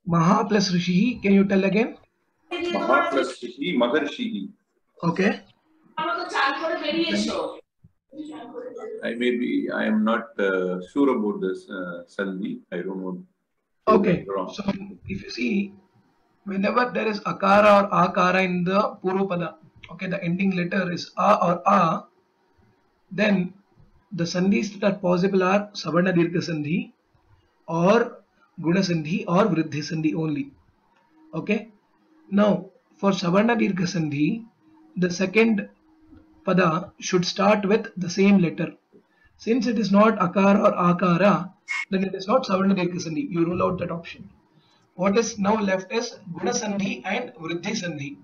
Maha plus Rishihi. Can you tell again? Maha plus Rishi, Maharshihi. Okay. I am not sure about this Sandhi. I don't know. Okay. Wrong. So if you see, whenever there is akara or akara in the Purvapada, okay, the ending letter is a or a, then the sandhis that are possible are Savarna Dirgha Sandhi or Guna Sandhi or Vriddhi Sandhi only. Okay. Now, for Savarna Dirgha Sandhi, the second pada should start with the same letter. Since it is not akara or akara, then it is not Savarna Dirgha Sandhi. You rule out that option. What is now left is Guna Sandhi and Vriddhi Sandhi.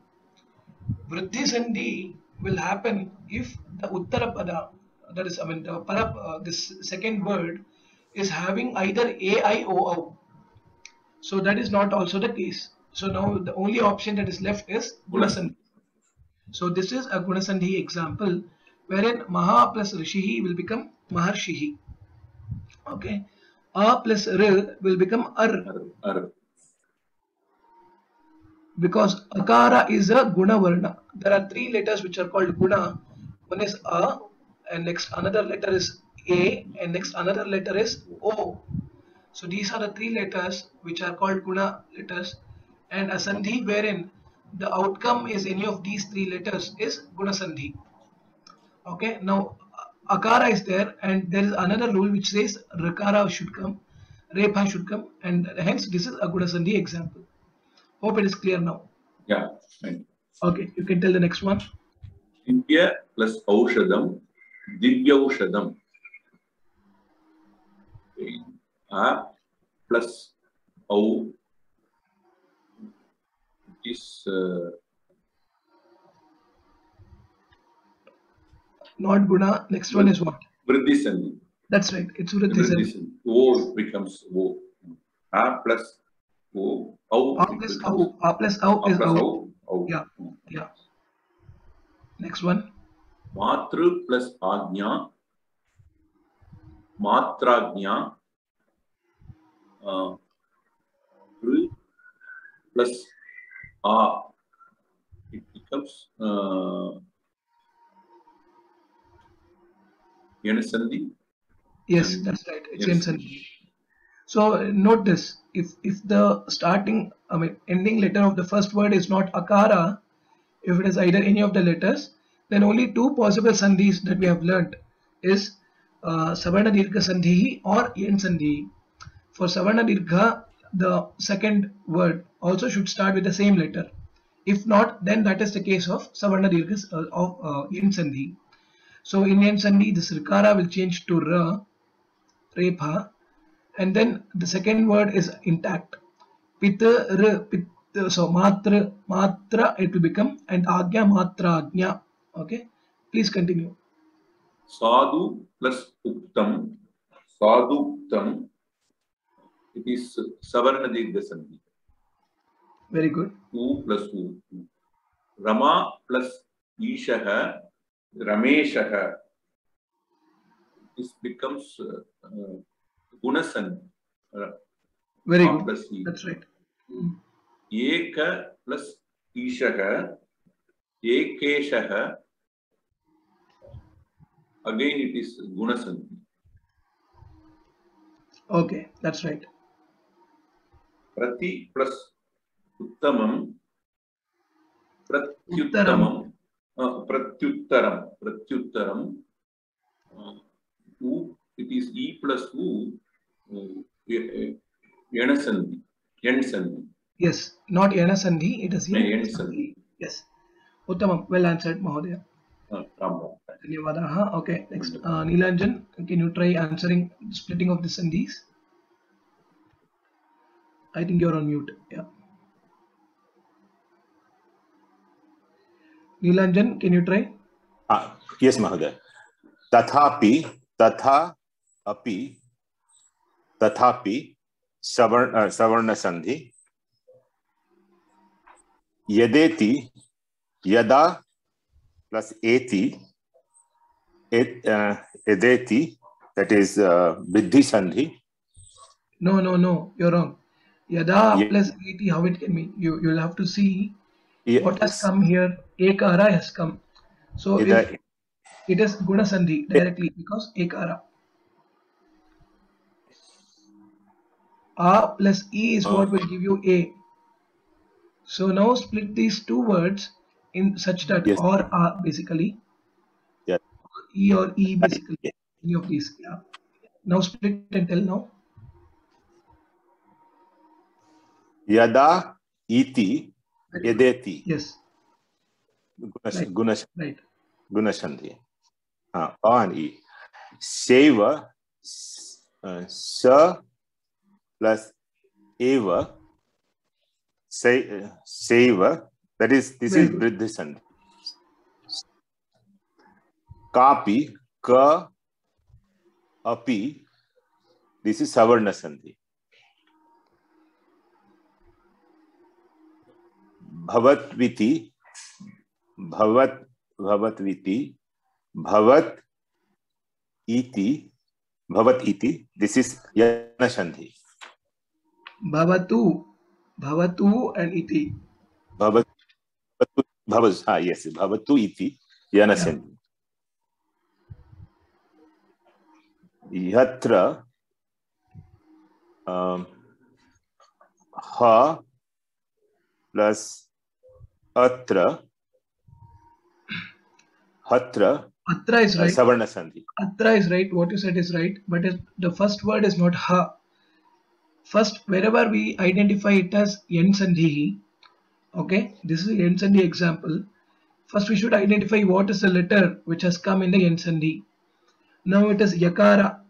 Vriddhi Sandhi will happen if the Uttara Pada, that is, I mean, the para, this second word is having either A, I, O, O. So that is not also the case. So now the only option that is left is Guna Sandhi. So this is a Guna Sandhi example wherein Maha plus Rishihi will become Maharshihi. Okay. A plus R will become Ar. Because Akara is a Guna Varna. There are three letters which are called Guna. One is A, and next another letter is A, and next another letter is O. So these are the three letters which are called Guna letters, and a Sandhi wherein the outcome is any of these three letters is Guna Sandhi. Okay, now Akara is there, and there is another rule which says Rakara should come, Repha should come, and hence this is a Guna Sandhi example. Hope it is clear now. Yeah. Right. Okay, you can tell the next one. Divya plus Aushadam, Divyaushadam. A plus O is Not Guna. Next one is what? Vriddhi Sandhi. That's right. It's Vriddhi Sandhi. O becomes O. A plus O. A plus O. A plus O is O. Yeah. Yeah. Next one. Matru plus Agnya. Matragnya. Plus A. It becomes Yenasandhi. Yes, that's right. It's Yenasandhi. So note this: if the starting, I mean, ending letter of the first word is not Akara, if it is either any of the letters, then only two possible sandhis that we have learnt is Savarna Dirgha Sandhi or Yen Sandhi. For Savarna Dirgha, the second word also should start with the same letter. If not, then that is the case of Savarna Dirgha of Yen Sandhi. So in Yen Sandhi, the Srikara will change to Ra, Repha, and then the second word is intact. Pitra, so matra it will become, and agya matra agnya. Okay, please continue. Sadhu plus Uktam. Sadhuktam. It is Savarna Dirgha Sandhi. Very good. U plus U. Rama plus Ishaha. Rameshaha. This becomes Gunasandhi. Very good. Plus That's right. Eka plus Ishaha. Ekeshaha. Again it is Gunasandhi. Okay, that's right. Prati plus Uttamam. Pratyuttamam. Pratyuttaram. U, it is E plus U. Yenasandhi. Yenasandhi. Yes, not Yenasandhi, it is Yenasandhi. Yes. Uttamam, well answered, Mahodaya. Okay, next, Nilanjan, can you try answering splitting of the sandhis? I think you're on mute. Yeah. Nilanjan, can you try? Yes, Mahodaya. Tathapi, Tatha api, Tathapi, Savarna Sandhi. Yadeti, Yada plus Eti, Edeti, that is Vriddhi Sandhi. No, you're wrong. Yada Ye- plus eti, how it can be? You'll have to see what has yes. come here. Ekara has come. So if Yada, it is guna sandhi directly because ekara. A plus e is what will give you a. So now split these two words in such that yes. or a basically Yeah. e or e basically Yeah. any of these. Yeah. Now split and tell now. Yada iti yadeti. Yes. Right. Gunash Right. Gunasandhi. A and E. Seva, sa plus eva, seva, that is, this Very is good. Vriddhi Sandhi. Kapi, ka, api, this is Savarna Sandhi. Bhavatviti, bhavatviti, bhavat iti, this is Yana Sandhi. Bhavatu. Bhavatu and iti. Bhavatu, yes, bhavatu iti, Yana Sandhi. Yatra, ha plus atra, hatra, Atra is right. Savarna Sandhi. Atra is right. What you said is right. But the first word is not ha. First, wherever we identify it as yen sandhi, okay, this is a yen sandhi example. First, we should identify what is the letter which has come in the yen sandhi. Now it is yakara.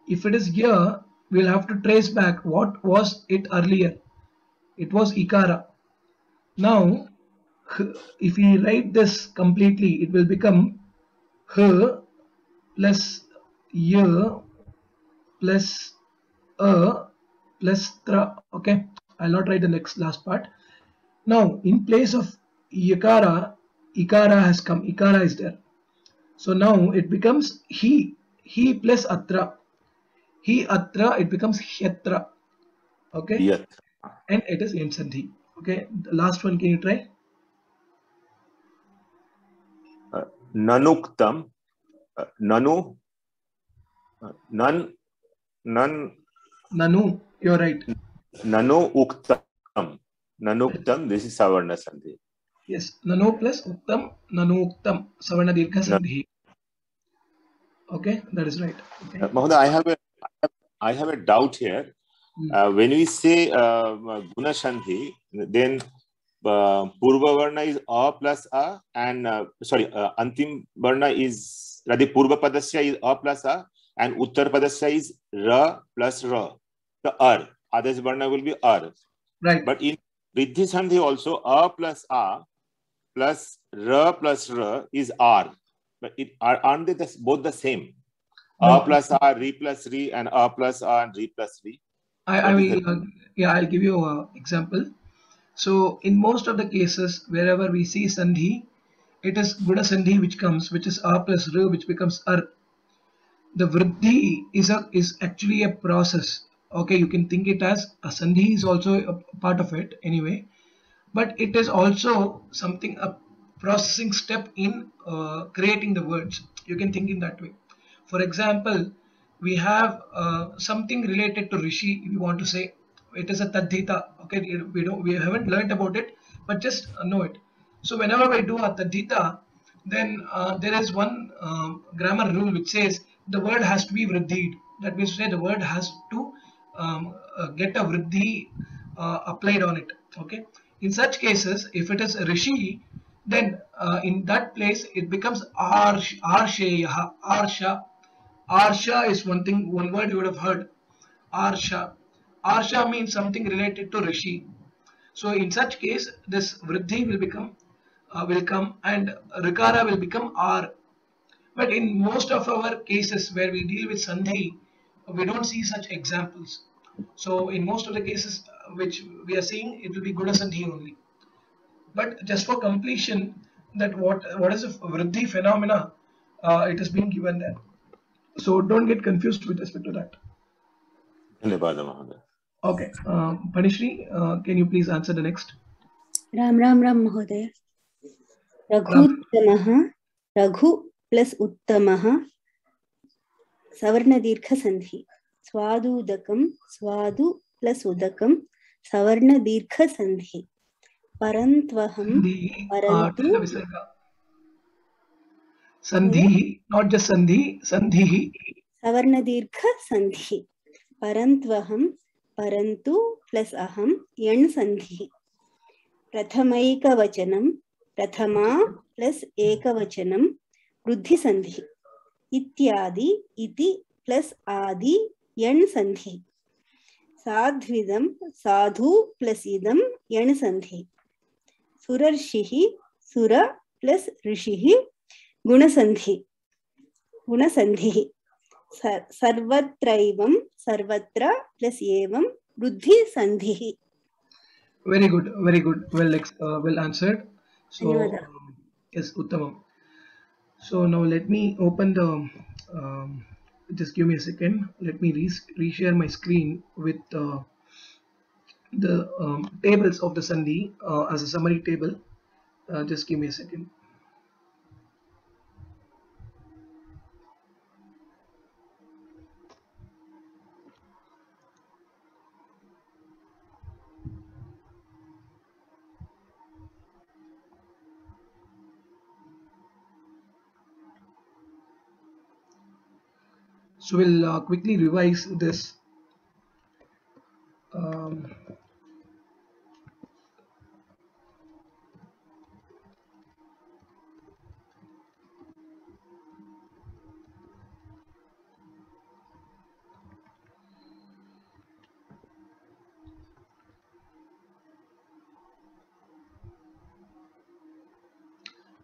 If it is here, we'll have to trace back what was it earlier. It was ikara. Now, if we write this completely, it will become h plus y plus a plus tra. Okay, I'll not write the next last part. Now, in place of yakara, ikara has come. Ikara is there. So now it becomes he. He plus atra. He atra. It becomes hyatra. Okay, Yat. and it is sandhi. Okay, the last one. Can you try? Nanuktam, nanu, nan, Nanu. You're right. nanu uktam. Nanuktam, this is Savarna Sandhi. Yes, nano plus uktam, nanu uktam, savarna dirgha sandhi. Okay, that is right. Okay. Mahoday, I have a doubt here. When we say Guna Sandhi, then Purva Varna is A plus A, and Antim Varna is Purva Padasya is A plus A, and Uttar Padasya is Ra plus Ra. The R. Others Varna will be R. Right. But in Vriddhi Sandhi also, A plus A plus Ra is R. But aren't they both the same? No. A plus A, Re plus Re, and A plus A and Re plus Re. I will, I'll give you an example. So, in most of the cases, wherever we see sandhi, it is Guna sandhi which comes, which is A plus R, which becomes Ar. The vriddhi is actually a process. Okay, you can think it as a sandhi is also a part of it anyway, but it is also something, a processing step in creating the words. You can think in that way. For example, we have something related to rishi. We want to say it is a tadhita. Okay, we haven't learned about it, but just know it. So whenever we do a tadhita, then there is one grammar rule which says the word has to be vriddhied. That means to say the word has to get a vriddhi applied on it. Okay, in such cases, if it is rishi, then in that place it becomes arsheya. Arsha is one word you would have heard. Arsha. Arsha means something related to rishi. So in such case, this vriddhi will come, and rikara will become r. But in most of our cases where we deal with sandhi, we don't see such examples. So in most of the cases which we are seeing, it will be guna sandhi only. But just for completion, that what is a vriddhi phenomena, it has been given there. So don't get confused with respect to that. धन्यवाद महोदय. Okay, Panishri, can you please answer the next? Ram Ram Ram महोदय. Ram. रघुत्तमः, Raghu plus उत्तमः, सवर्ण दीर्घ संधि. स्वादुदकं, स्वादु plus उदकं, सवर्ण दीर्घ संधि. परंत्वहं, परंतु, Tell the visarga. Sandhi, not just sandhi, sandhi. सवर्ण दीर्घ संधि. परंत्वहं, परंतु प्लस अहं, यण् संधि. प्रथमैकवचनं, प्रथमा प्लस एकवचनं, वृद्धि संधि. इत्यादि, इति प्लस आदि, यण् संधि. साध्विदं, साधु प्लस इदं, यण् संधि. सुरर्षिः, सुर प्लस ऋषिः, गुणसंधि, गुणसन्धिः. सर्वत्रैवं, सर्वत्र प्लस एवं, वृद्धि संधिः. Very good, very good. Well answered. So yes, Uttamam. So now let me open the. Just give me a second. Let me reshare my screen with the tables of the Sandhi as a summary table. Just give me a second. So we'll quickly revise this.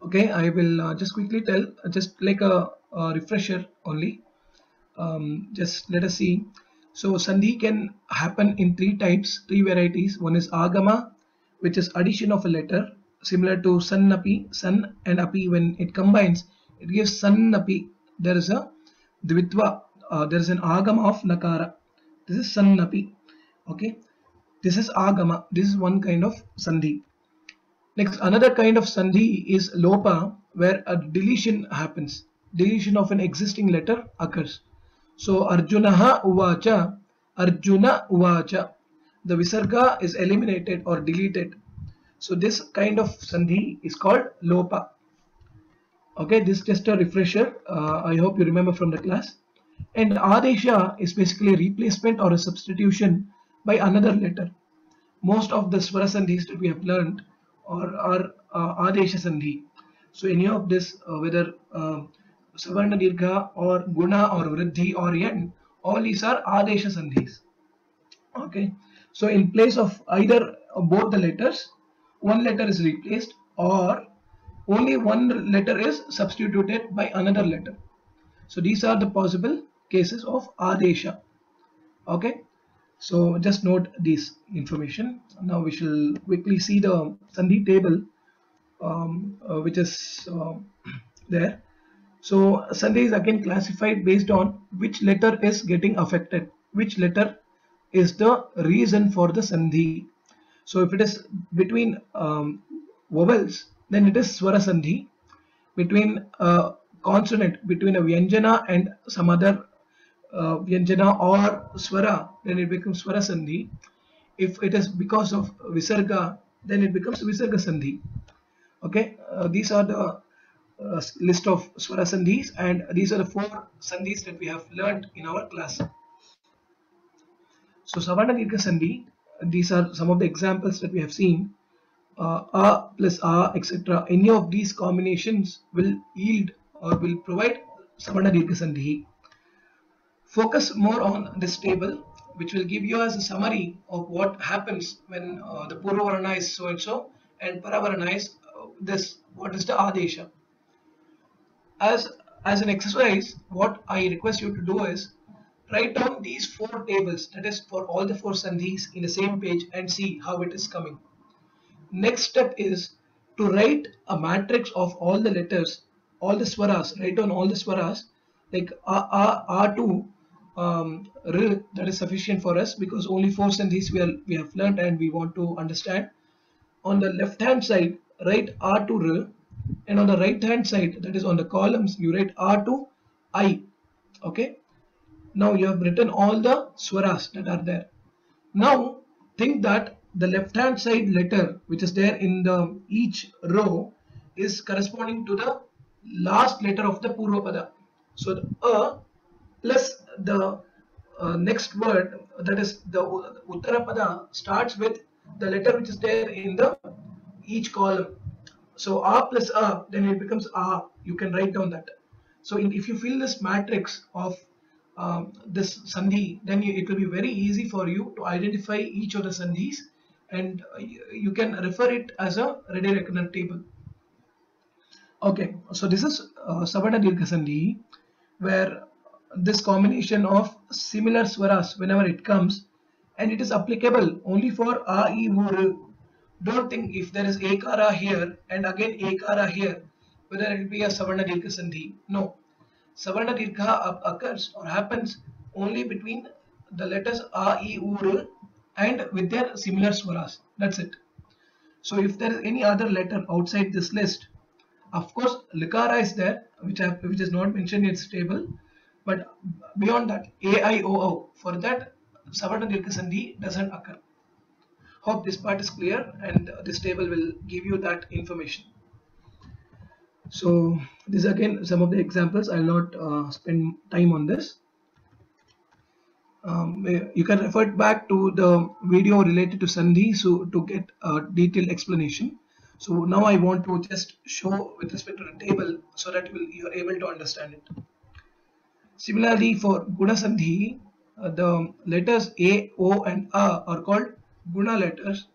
Okay, I will just quickly tell, just like a refresher only. Just let us see. So sandhi can happen in three types, three varieties. One is agama, which is addition of a letter, similar to sannapi, san and api. When it combines, it gives sannapi. There is a dvitva. There is an agama of nakara. This is sannapi. Okay, this is agama. This is one kind of sandhi. Next, another kind of sandhi is lopa, where a deletion happens. Deletion of an existing letter occurs. So Arjunaha uvacha, Arjuna uvacha. The visarga is eliminated or deleted. So this kind of sandhi is called lopa. Okay, this is just a refresher. I hope you remember from the class. And adesha is basically a replacement or a substitution by another letter. Most of the swara sandhis that we have learned are adesha sandhi. So any of this, whether savarna dirgha or guna or vriddhi or yan, all these are adesha sandhis. Okay, so in place of either both the letters, one letter is replaced or only one letter is substituted by another letter. So these are the possible cases of adesha. Okay, so just note this information. Now we shall quickly see the sandhi table, which is there. So sandhi is again classified based on which letter is getting affected, which letter is the reason for the sandhi. So if it is between vowels, then it is swara sandhi. Between a consonant, between a vyanjana and some other vyanjana or swara, then it becomes swara sandhi. If it is because of visarga, then it becomes visarga sandhi. Okay, these are the list of swara sandhis, and these are the four sandhis that we have learned in our class. So savarna dirgha sandhi, these are some of the examples that we have seen. A plus a, etc. Any of these combinations will yield or will provide savarna dirgha sandhi. Focus more on this table, which will give you as a summary of what happens when the purva varna is so and so and paravarna is this. What is the adesha? As an exercise, what I request you to do is write down these four tables, that is for all the four sandhis, in the same page and see how it is coming. Next step is to write a matrix of all the letters, all the swaras. Write down all the swaras like a to that is sufficient for us, because only 4 sandhis we have learned and we want to understand. On the left hand side, write R to R, and on the right hand side, that is on the columns, you write R to I. Okay. Now you have written all the swaras that are there. Now think that the left hand side letter which is there in the each row is corresponding to the last letter of the Purvapada. So the A plus the next word, that is the Uttarapada, starts with the letter which is there in the each column. So A plus A, then it becomes A. You can write down that. So if you fill this matrix of this sandhi, then it will be very easy for you to identify each of the sandhis, and you can refer it as a ready reckoner table. Okay, so this is Savarna Dirgha Sandhi, where this combination of similar swaras whenever it comes, and it is applicable only for A, I, U, R. Don't think if there is Ekara here and again Ekara here, whether it will be a Savarna Dirgha Sandhi. No. Savarna Dirgha occurs or happens only between the letters A, I, U, R and with their similar swaras. That's it. So if there is any other letter outside this list, of course Likara is there, which is not mentioned in its table, but beyond that, A, I, O, O, for that Savarna Dirgha Sandhi doesn't occur. Hope this part is clear, and this table will give you that information. So this again some of the examples. I'll not spend time on this. You can refer back to the video related to Sandhi so to get a detailed explanation. So now I want to just show with respect to the table so that you are able to understand it. Similarly, for Guna Sandhi, the letters A, O and A are called Guna letters.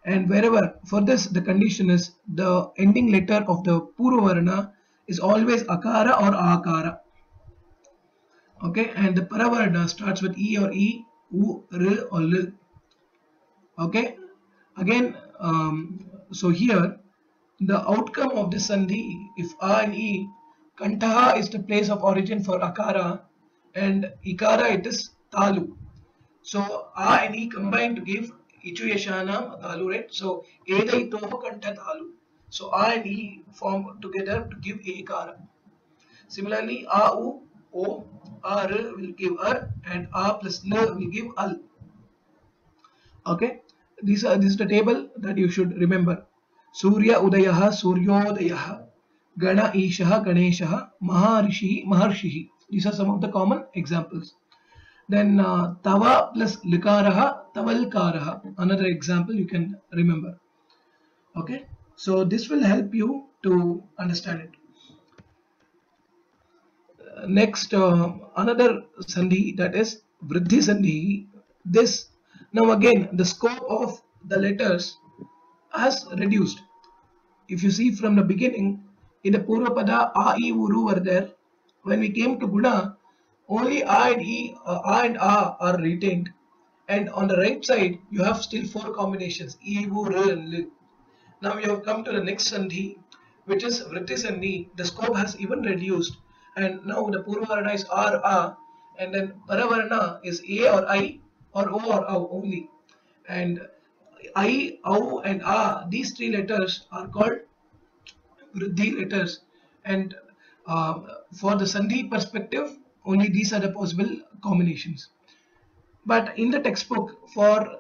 And wherever, for this the condition is the ending letter of the Purvavarna is always Akara or Akara. Okay, and the Paravarna starts with E or E, U, R or L. Okay, again, so here the outcome of the Sandhi, if A and E, Kantaha is the place of origin for Akara and Ikara it is Talu. So A and E combine to give Ichu Yashanam Talu, right? So Edai Toho Kanta Talu. So A and E form together to give Ekara. Similarly, A U O R will give Ar and A plus L will give Al. Okay, this is the table that you should remember. Surya Udayaha Suryodayaha, Gana Ishaha Ganeshaha, Maharishi Maharshihi. These are some of the common examples. Then Tava plus Likaraha, Tavalkaraha, another example you can remember. Okay, so this will help you to understand it. Next, another Sandhi, that is Vriddhi Sandhi. This, now again, the scope of the letters has reduced. If you see from the beginning, in the Purvapada, A, I, U, R were there. When we came to Guna, only A and E, A and A are retained, and on the right side you have still 4 combinations E, U, R and L. Now you have come to the next Sandhi, which is Vriddhi Sandhi. The scope has even reduced, and now the Purvavarna is R, A, and then Paravarna is A or I or O or O only, and I, O and A, these 3 letters are called Vriddhi letters, and for the Sandhi perspective, only these are the possible combinations. But in the textbook, for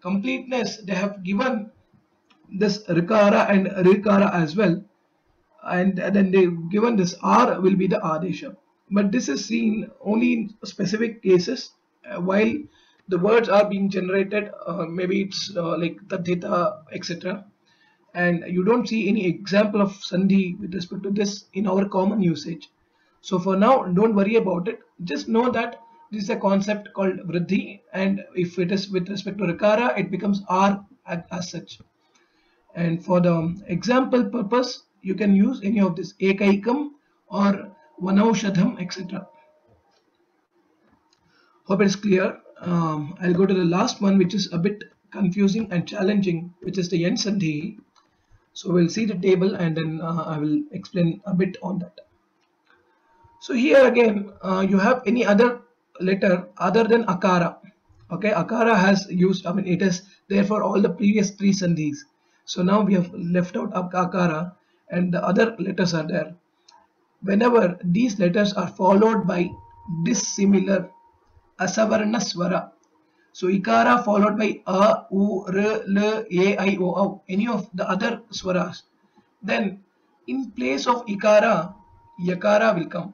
completeness, they have given this Rikara and Rikara as well, and then they've given this R will be the Adesha. But this is seen only in specific cases while the words are being generated, maybe it's like Tadhita, etc. And you don't see any example of Sandhi with respect to this in our common usage. So for now, don't worry about it. Just know that this is a concept called Vriddhi, and if it is with respect to Rikara, it becomes R as such. And for the example purpose, you can use any of this Ekaikam or Vanaushadham, etc. Hope it is clear. I'll go to the last one, which is a bit confusing and challenging, which is the Yen Sandhi. So we'll see the table and then I will explain a bit on that. So here again, you have any other letter other than akara. Okay, akara has used, I mean, it is there for all the previous three sandhis. So now we have left out akara and the other letters are there. Whenever these letters are followed by dissimilar asavarna swara, so ikara followed by a, u, r, l, a, I, o, au, any of the other swaras, then in place of ikara, yakara will come.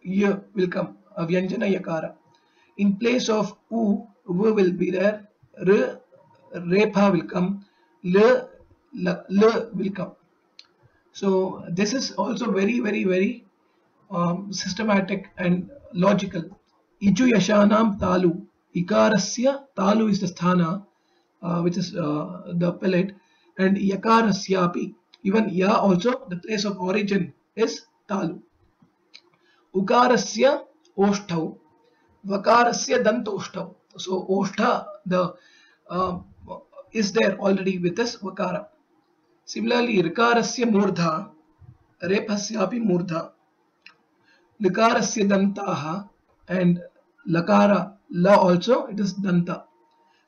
Y will come, a vyanjana yakara. In place of u, v will be there. R, repha will come. L, l will come. So this is also very systematic and logical. Iju yashanam talu. Ikarasya talu is the sthana, which is the pellet, and yakarasyapi. Even ya also, the place of origin is talu. Ukarasya oshtau, vakarasya dantoshtau. So oshtha the is there already with this vakara. Similarly, rikarasya murdha, rephasyapi murdha, likarasya dantaha, and lakara la also it is danta.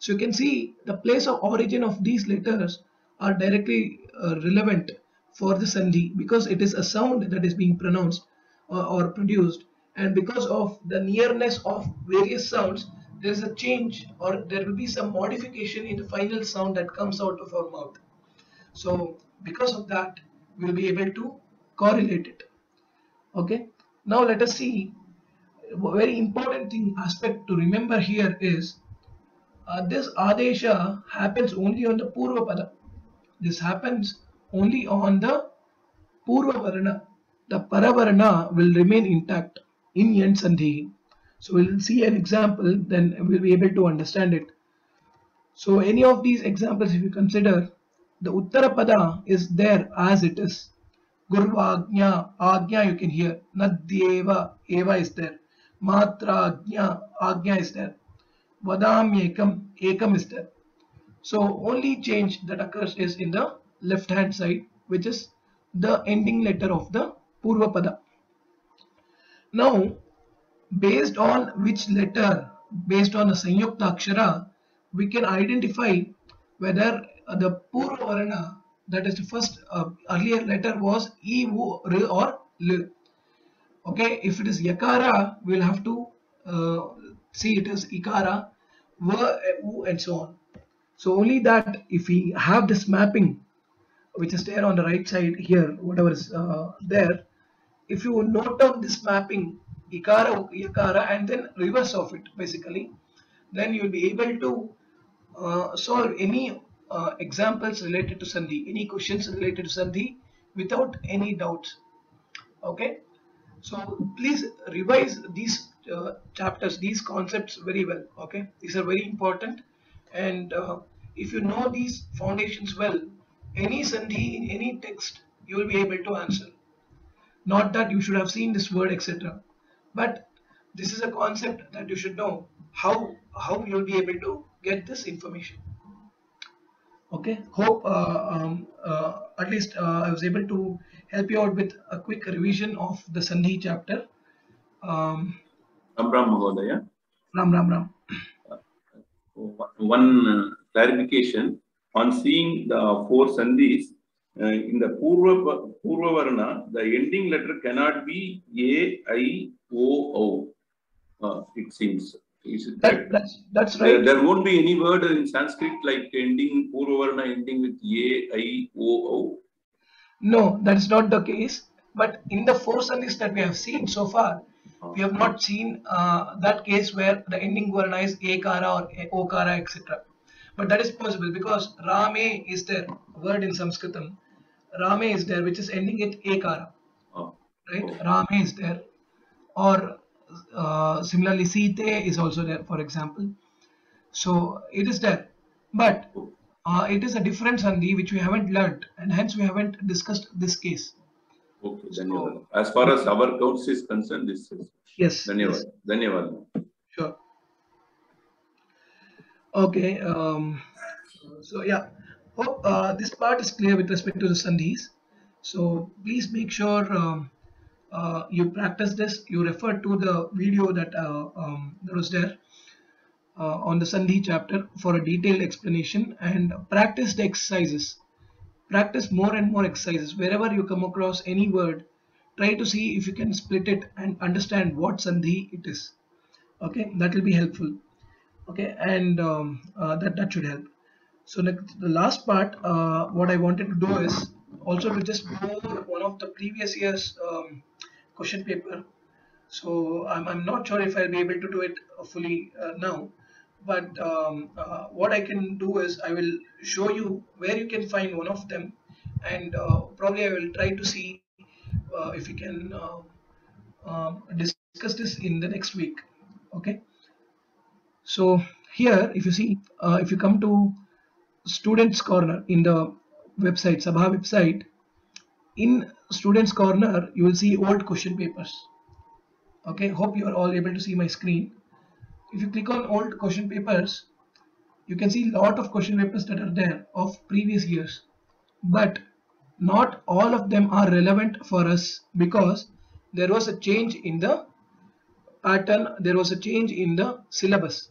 So you can see the place of origin of these letters are directly relevant for the sandhi because it is a sound that is being pronounced or produced, and because of the nearness of various sounds there is a change or there will be some modification in the final sound that comes out of our mouth. So because of that we will be able to correlate it. Okay, now let us see a very important thing aspect to remember here is this adesha happens only on the purva pada. This happens only on the purva varna. The paravarna will remain intact in yant sandhi. So we'll see an example, then we'll be able to understand it. So any of these examples, if you consider, the uttara pada is there as it is. Gurvagnya, agnya you can hear. Nadyeva, eva is there. Matra, agnya is there. Vadamyekam, ekam is there. So only change that occurs is in the left hand side, which is the ending letter of the purva pada. Now, based on which letter, based on the sanyukta akshara, we can identify whether the purva varna, that is the first earlier letter, was e, u, r or l. Okay, if it is yakara, we'll have to see it as ikara, v, u, and so on. So only that if we have this mapping, which is there on the right side here, whatever is there, if you note down this mapping, ikara, yakara, and then reverse of it basically, then you will be able to solve any examples related to sandhi, any questions related to sandhi without any doubts. Okay, so please revise these chapters, these concepts very well. Okay, these are very important, and if you know these foundations well, any sandhi in any text you will be able to answer. Not that you should have seen this word, etc., but this is a concept that you should know how you will be able to get this information. Okay, hope at least I was able to help you out with a quick revision of the sandhi chapter. Ram Mahodaya. Ram. One clarification on seeing the four sandhis in the Purva Varna, the ending letter cannot be A, I, O, O. It seems. Is it that's right. There won't be any word in Sanskrit like ending Purva Varna ending with A, I, O, O. No, that's not the case. But in the four sandhis that we have seen so far, we have not seen that case where the ending varna is ekara or okara, etc. But that is possible because rame is there, word in Sanskritam. Rame is there, which is ending it ekara, right? Rame is there, or similarly Site is also there, for example. So it is there, but it is a different sandhi which we haven't learnt, and hence we haven't discussed this case. Okay, so, as far as our counts is concerned, this is yes. Dhanyavad. Sure. Okay. So yeah, hope this part is clear with respect to the sandhis. So please make sure you practice this, you refer to the video that was there on the Sandhi chapter for a detailed explanation, and practice the exercises. Practice more and more exercises. Wherever you come across any word, try to see if you can split it and understand what Sandhi it is. Okay, that will be helpful. Okay, and that should help. So the last part, what I wanted to do is also to just go over one of the previous year's question paper. So I'm not sure if I'll be able to do it fully now, but what I can do is I will show you where you can find one of them, and probably I will try to see if we can discuss this in the next week. Okay. So here, if you see, if you come to Students Corner in the website, Sabha website, in Students Corner, you will see old question papers. Okay, hope you are all able to see my screen. If you click on old question papers, you can see a lot of question papers that are there of previous years, but not all of them are relevant for us because there was a change in the pattern, there was a change in the syllabus.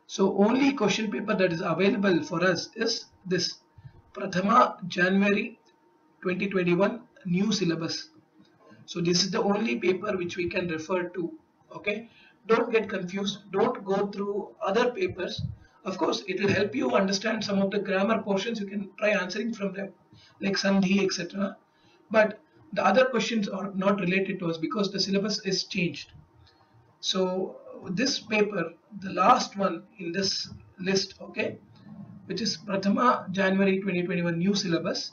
So only question paper that is available for us is this Prathama January 2021 new syllabus. So this is the only paper which we can refer to. Okay, don't get confused, don't go through other papers. Of course it will help you understand some of the grammar portions, you can try answering from them like Sandhi, etc. But the other questions are not related to us because the syllabus is changed. So this paper, the last one in this list, okay, which is Prathama January 2021 new syllabus,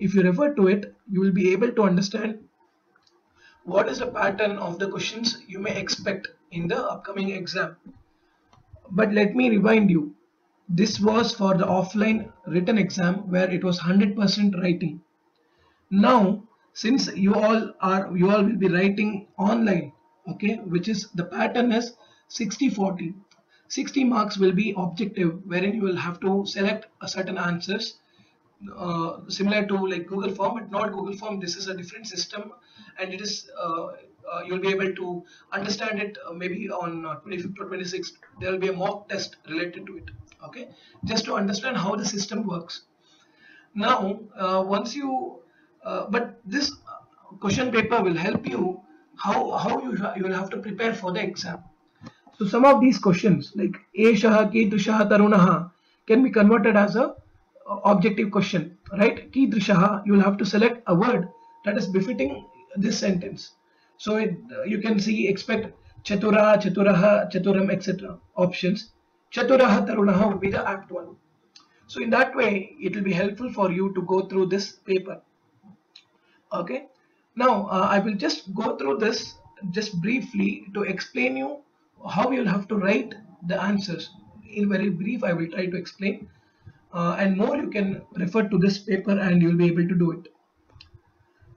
if you refer to it, you will be able to understand what is the pattern of the questions you may expect in the upcoming exam. But let me remind you, this was for the offline written exam where it was 100% writing. Now, since you all will be writing online, okay, which is the pattern is 60-40. 60 marks will be objective, wherein you will have to select a certain answers similar to like Google Form, but not Google Form. This is a different system, and it is you'll be able to understand it maybe on 25th or 26th. There will be a mock test related to it. Okay, just to understand how the system works. Now, once you, but this question paper will help you how you will have to prepare for the exam. So some of these questions like Eshaha Kidrishaha Tarunaha can be converted as a objective question, right? Kidrishaha, you will have to select a word that is befitting this sentence. So you can see expect Chatura, Chaturaha, Chaturam, etc. options. Chaturaha Tarunaha would be the apt one. So in that way, it will be helpful for you to go through this paper. Okay. Now I will just go through this just briefly to explain you how you'll have to write the answers. In very brief, I will try to explain, and more you can refer to this paper and you'll be able to do it.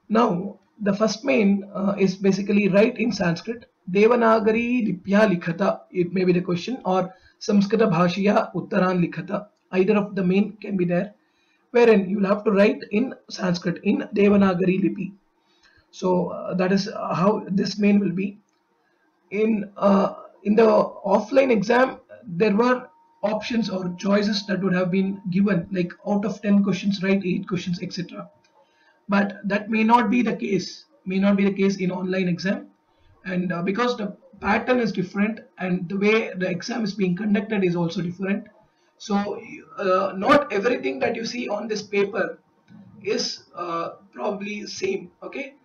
Now, the first main is basically write in Sanskrit. Devanagari Lipya Likhata, it may be the question, or Samskrita Bhashya Uttaran Likhata. Either of the main can be there, wherein you will have to write in Sanskrit in Devanagari Lipi. So that is how this main will be. In the offline exam, there were options or choices that would have been given, like out of 10 questions, write 8 questions, etc. But that may not be the case. May not be the case in online exam, and because the pattern is different and the way the exam is being conducted is also different. So not everything that you see on this paper is probably same. Okay,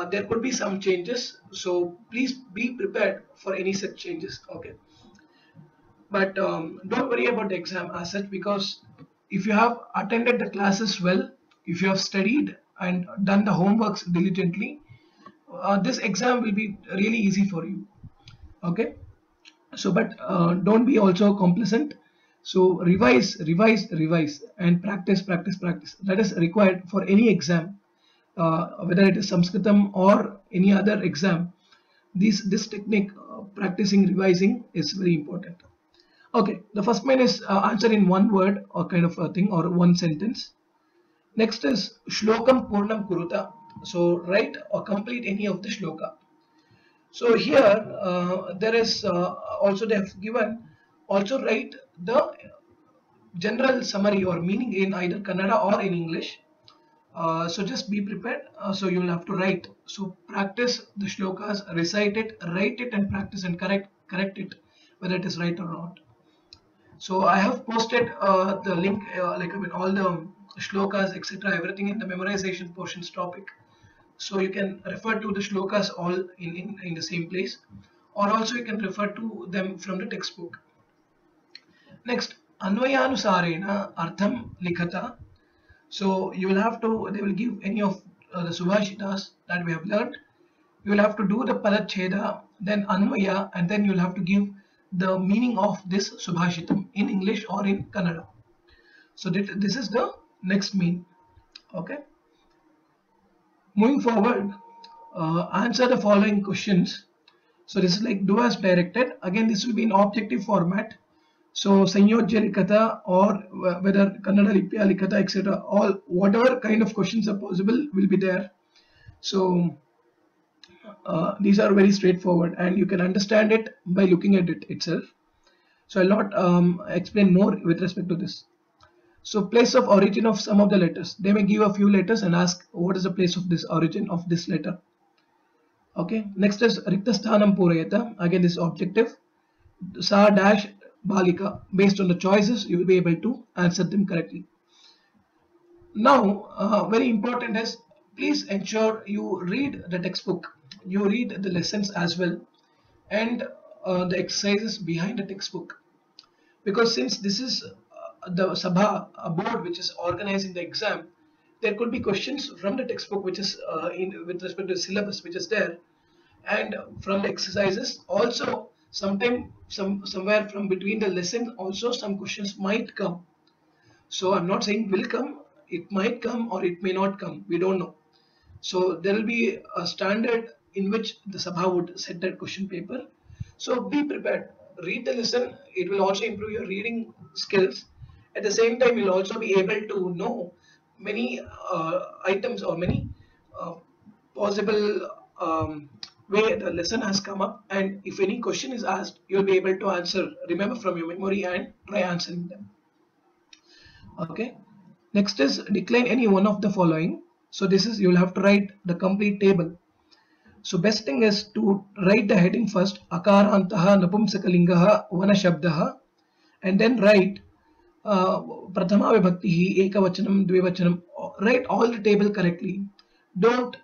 there could be some changes, so please be prepared for any such changes. Okay, but don't worry about the exam as such, because if you have attended the classes well, if you have studied and done the homeworks diligently, this exam will be really easy for you. Okay, so but don't be also complacent. So revise and practice. That is required for any exam, whether it is Sanskritam or any other exam. This technique, practicing, revising, is very important. Okay, the first main is answer in one word or kind of a thing or one sentence. Next is Shlokam Purnam Kuruta. So write or complete any of the shloka. So here there is also they have given also write the general summary or meaning in either Kannada or in English. So just be prepared. So you will have to write. So practice the shlokas, recite it, write it, and practice and correct it whether it is right or not. So I have posted the link, like I mean, all the shlokas, etc., everything in the memorization portions topic. So you can refer to the shlokas all in the same place, or also you can refer to them from the textbook. Next, Anvayanusarena Artham Likhata. So you will have to, they will give any of the Subhashitas that we have learned. You will have to do the Padacheda, then Anvaya, and then you will have to give the meaning of this Subhashitam in English or in Kannada. So this is the next mean. Okay. Moving forward, answer the following questions. So this is like do as directed. Again, this will be in objective format. So Sanyojya Likata or whether Kannada Lipya Likata, etc. All whatever kind of questions are possible will be there. So these are very straightforward and you can understand it by looking at it itself. So I'll not explain more with respect to this. So place of origin of some of the letters. They may give a few letters and ask what is the place of this origin of this letter. Okay. Next is Riktasthanam Purayata. Again, this is objective. Sa dash Balika. Based on the choices, you will be able to answer them correctly. Now, very important is please ensure you read the textbook. You read the lessons as well and the exercises behind the textbook. Because since this is the Sabha, a board which is organizing the exam, there could be questions from the textbook which is with respect to the syllabus which is there, and from the exercises also somewhere from between the lesson also some questions might come. So I'm not saying will come, it might come or it may not come, we don't know. So there will be a standard in which the Sabha would set that question paper. So be prepared, read the lesson, it will also improve your reading skills. At the same time, you'll also be able to know many items or many possible way the lesson has come up, and if any question is asked, you'll be able to answer, remember from your memory and try answering them. Okay. Next is decline any one of the following. So this is, you'll have to write the complete table. So best thing is to write the heading first, Akarantaha Napumsakalingaha Vanashabdaha, and then write Prathama Vibhaktihi Ekavachanam Dvivachanam. Write all the table correctly. Don't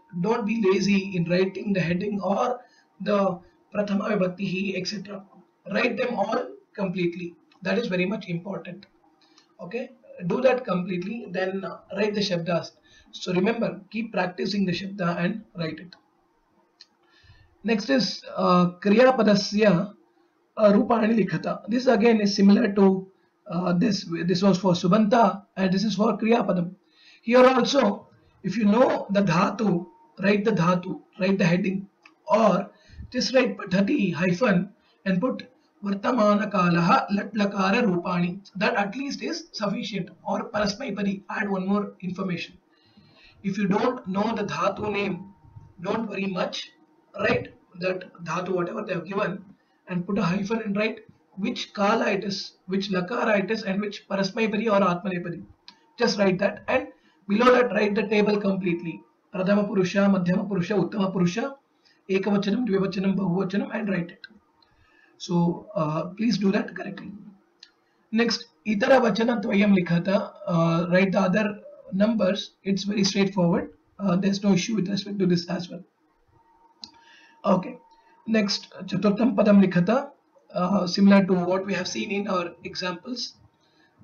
be lazy in writing the heading or the Prathama Vibhaktihi, etc. Write them all completely. That is very much important. Okay, do that completely, then write the Shabdas. So remember, keep practicing the Shabda and write it. Next is Kriya Padasya Rupani Likhata. This again is similar to this was for Subanta and this is for Kriya Padam. Here also, if you know the Dhatu, write the Dhatu, write the heading, or just write Padhati hyphen and put Vartamana Kalaha Lat Lakara Rupani. That at least is sufficient. Or Parasmaipadi, add one more information. If you don't know the Dhatu name, don't worry much. Write that Dhatu, whatever they have given, and put a hyphen and write which Kala it is, which Lakara it is, and which Parasmaipadi or Atmanepadi. Just write that, and below that write the table completely. Pradhama Purusha, Madhyama Purusha, Uttama Purusha, Ekavachanam, Dvivachanam, Bahuvachanam, and write it. So please do that correctly. Next, Itara Vachana Tvayam Likhata, write the other numbers. It's very straightforward. There's no issue with respect to this as well. Okay. Next, Chaturtham Padam Likhata, similar to what we have seen in our examples,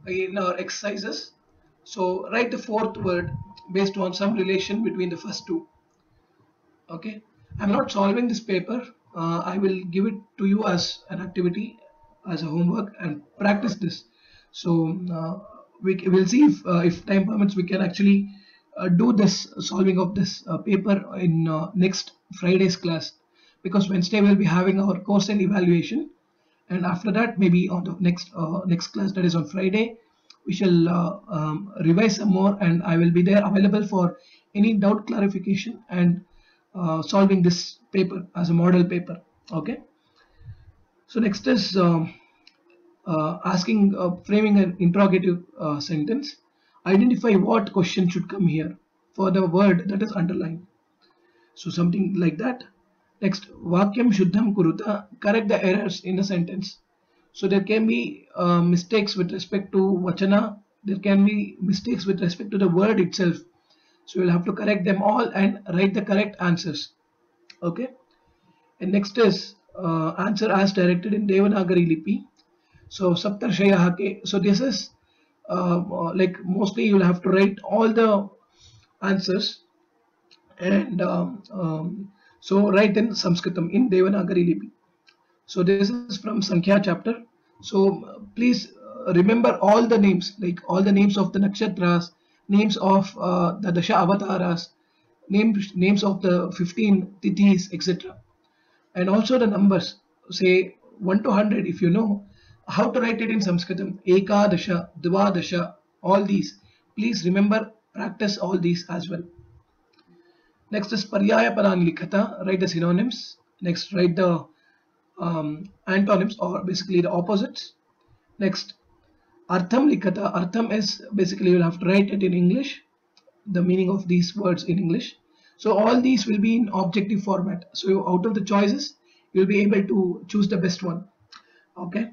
in our exercises. So write the fourth word based on some relation between the first two. Okay. I'm not solving this paper. I will give it to you as an activity, as a homework, and practice this. So we will see if time permits, we can actually do this solving of this paper in next Friday's class, because Wednesday we'll be having our course and evaluation, and after that maybe on the next class, that is on Friday, we shall revise some more, and I will be there available for any doubt clarification and solving this paper as a model paper. Okay. So next is asking framing an interrogative sentence. Identify what question should come here for the word that is underlined. So something like that. Next, Vakyam Shuddham Kuruta, correct the errors in a sentence. So there can be mistakes with respect to Vachana, there can be mistakes with respect to the word itself. So you'll have to correct them all and write the correct answers. Okay. And next is answer as directed in Devanagari Lipi. So Saptarshaya Ke. So this is like mostly you'll have to write all the answers and so write in Sanskritam in Devanagari Lipi. So this is from Sankhya chapter. So please remember all the names, like all the names of the nakshatras, names of the Dasha avatars, names of the 15 tithis, etc. And also the numbers, say 1 to 100 if you know how to write it in Sanskritam, Ekadasha, Dvadasha, all these. Please remember, practice all these as well. Next is Paryaya Padan Likhata, write the synonyms. Next, write the antonyms or basically the opposites. Next, Artham Likhata. Artham is basically you'll have to write it in English, the meaning of these words in English. So all these will be in objective format. So out of the choices, you'll be able to choose the best one. Okay.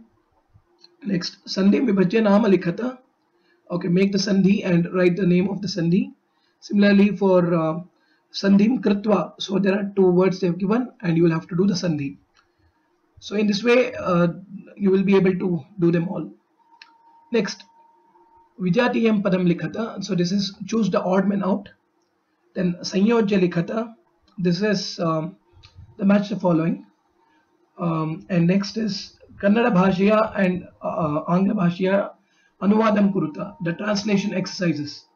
Next, Sandhi Vibhajya Nama Likhata. Okay, make the Sandhi and write the name of the Sandhi. Similarly for Sandhim Kritva. So there are two words they have given and you will have to do the Sandhi. So in this way, you will be able to do them all. Next, Vijatiyam Padam Likhata. So this is choose the odd man out. Then Sanyojya Likhata. This is the match the following. And next is Kannada Bhashya and Angla Bhashya Anuvadam Kuruta. The translation exercises.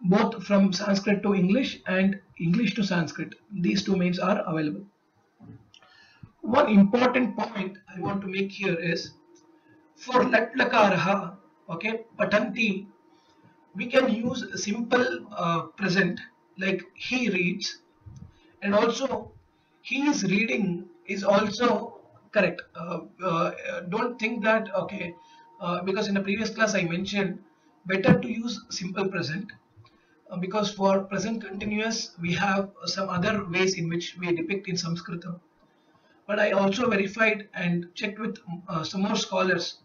Both from Sanskrit to English and English to Sanskrit. These two means are available. One important point I want to make here is for lat lakaraha, okay, patanti, we can use a simple present like he reads, and also he is reading is also correct. Don't think that okay, because in the previous class I mentioned better to use simple present. Because for present continuous we have some other ways in which we depict in Sanskritam. But I also verified and checked with some more scholars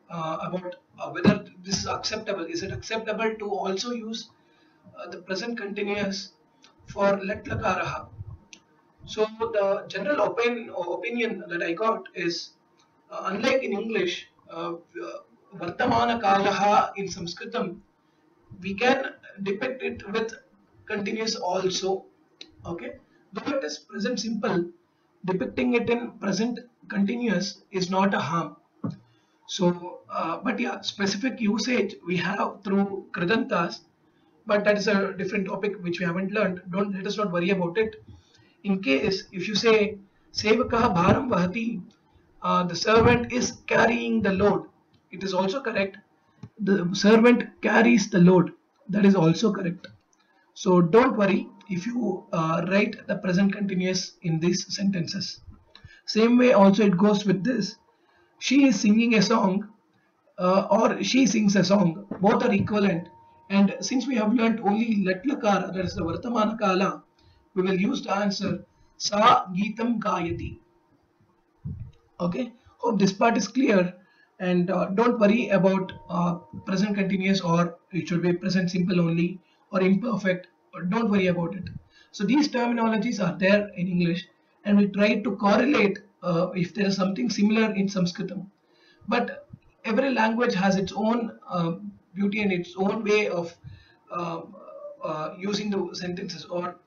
about whether this is acceptable. Is it acceptable to also use the present continuous for lat lakaraha? So the general opinion that I got is unlike in English, Vartamana Kalaha in Sanskritam, we can depict it with continuous also. Okay, though it is present simple, depicting it in present continuous is not a harm. So but yeah, specific usage we have through Kridantas, but that is a different topic which we haven't learned. Don't let us not worry about it. In case if you say Sevakaha Bharam Vahati, the servant is carrying the load, it is also correct. The servant carries the load, that is also correct. So don't worry if you write the present continuous in these sentences. Same way also it goes with this. She is singing a song or she sings a song. Both are equivalent. And since we have learnt only lat lakara, that is the Vartamana Kala, we will use the answer Sa Geetam Gayati. Okay. Hope this part is clear. And don't worry about present continuous or it should be present simple only or imperfect. Don't worry about it. So these terminologies are there in English and we try to correlate if there is something similar in Sanskritam. But every language has its own beauty and its own way of using the sentences. Or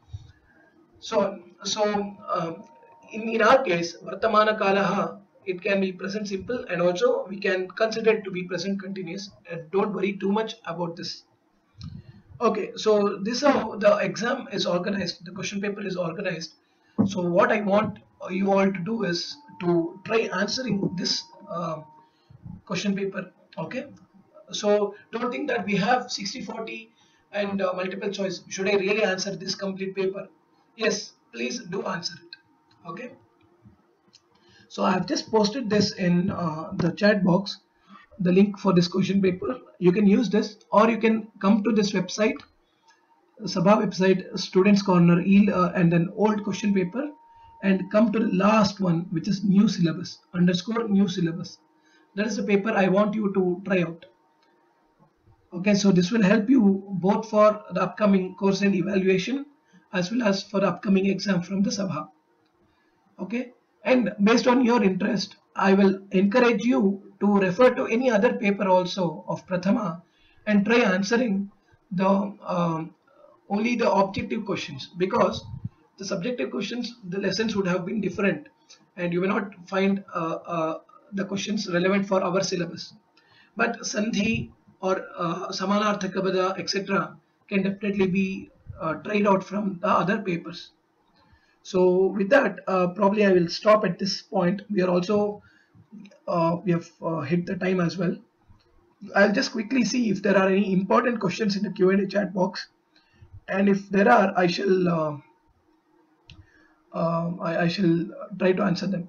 in our case, Vartamana Kalaha, it can be present simple and also we can consider it to be present continuous. And don't worry too much about this. Okay, so this is how the exam is organized, the question paper is organized. So what I want you all to do is to try answering this question paper. Okay, so don't think that we have 60-40 and multiple choice. Should I really answer this complete paper? Yes, please do answer it. Okay. So I have just posted this in the chat box, the link for this question paper. You can use this, or you can come to this website, Sabha website, Students Corner, and then old question paper, and come to the last one, which is new syllabus _ new syllabus. That is the paper I want you to try out. Okay, so this will help you both for the upcoming course and evaluation as well as for the upcoming exam from the Sabha. Okay, and based on your interest, I will encourage you to refer to any other paper also of Prathama and try answering the only the objective questions, because the subjective questions, the lessons would have been different and you will not find the questions relevant for our syllabus. But Sandhi or Samanarthaka Pada, etc. can definitely be tried out from the other papers. So with that, probably I will stop at this point. We are also we have hit the time as well. I'll just quickly see if there are any important questions in the Q&A chat box, and if there are, I shall I shall try to answer them.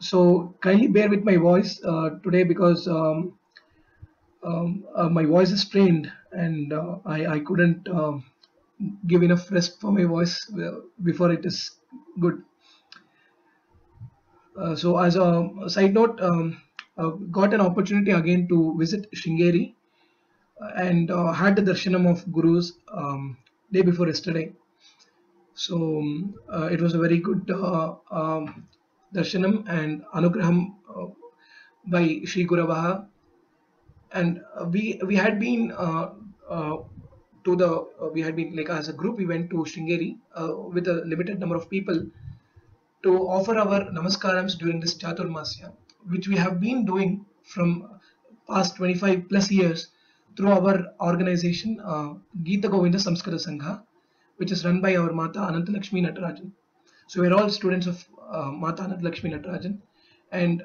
So kindly bear with my voice today, because my voice is strained, and I couldn't give enough rest for my voice before it is good. So as a side note, got an opportunity again to visit Sringeri, and had the darshanam of gurus day before yesterday. So it was a very good darshanam and anugraham by Sri Guravaha, and we had been to the we had been, like, as a group we went to Sringeri with a limited number of people to offer our namaskarams during this Chaturmasya, which we have been doing from past 25 plus years through our organization Geeta Govinda Samskara Sangha, which is run by our Mata Anantalakshmi Natarajan. So we're all students of Mata Anantalakshmi Natarajan, and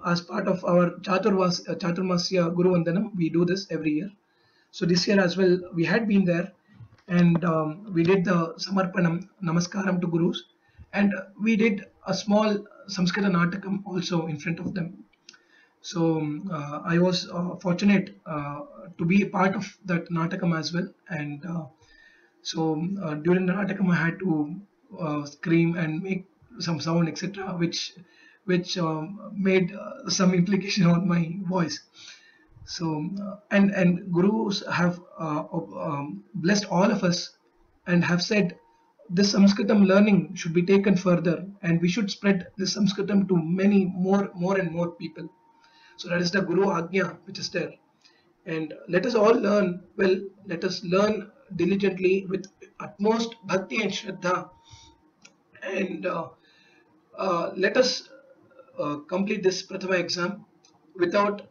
as part of our Chaturmasya Guru Vandanam, we do this every year. So this year as well, we had been there, and we did the Samarpanam Namaskaram to Gurus, and we did a small Samskrita Natakam also in front of them. So I was fortunate to be a part of that Natakam as well, and so during the Natakam I had to scream and make some sound, etc., which made some implication on my voice. So and gurus have blessed all of us and have said this Sanskritam learning should be taken further, and we should spread this Sanskritam to many more and more people. So that is the Guru Agnya which is there, and let us all learn well. Let us learn diligently with utmost bhakti and shraddha, and let us complete this Prathama exam without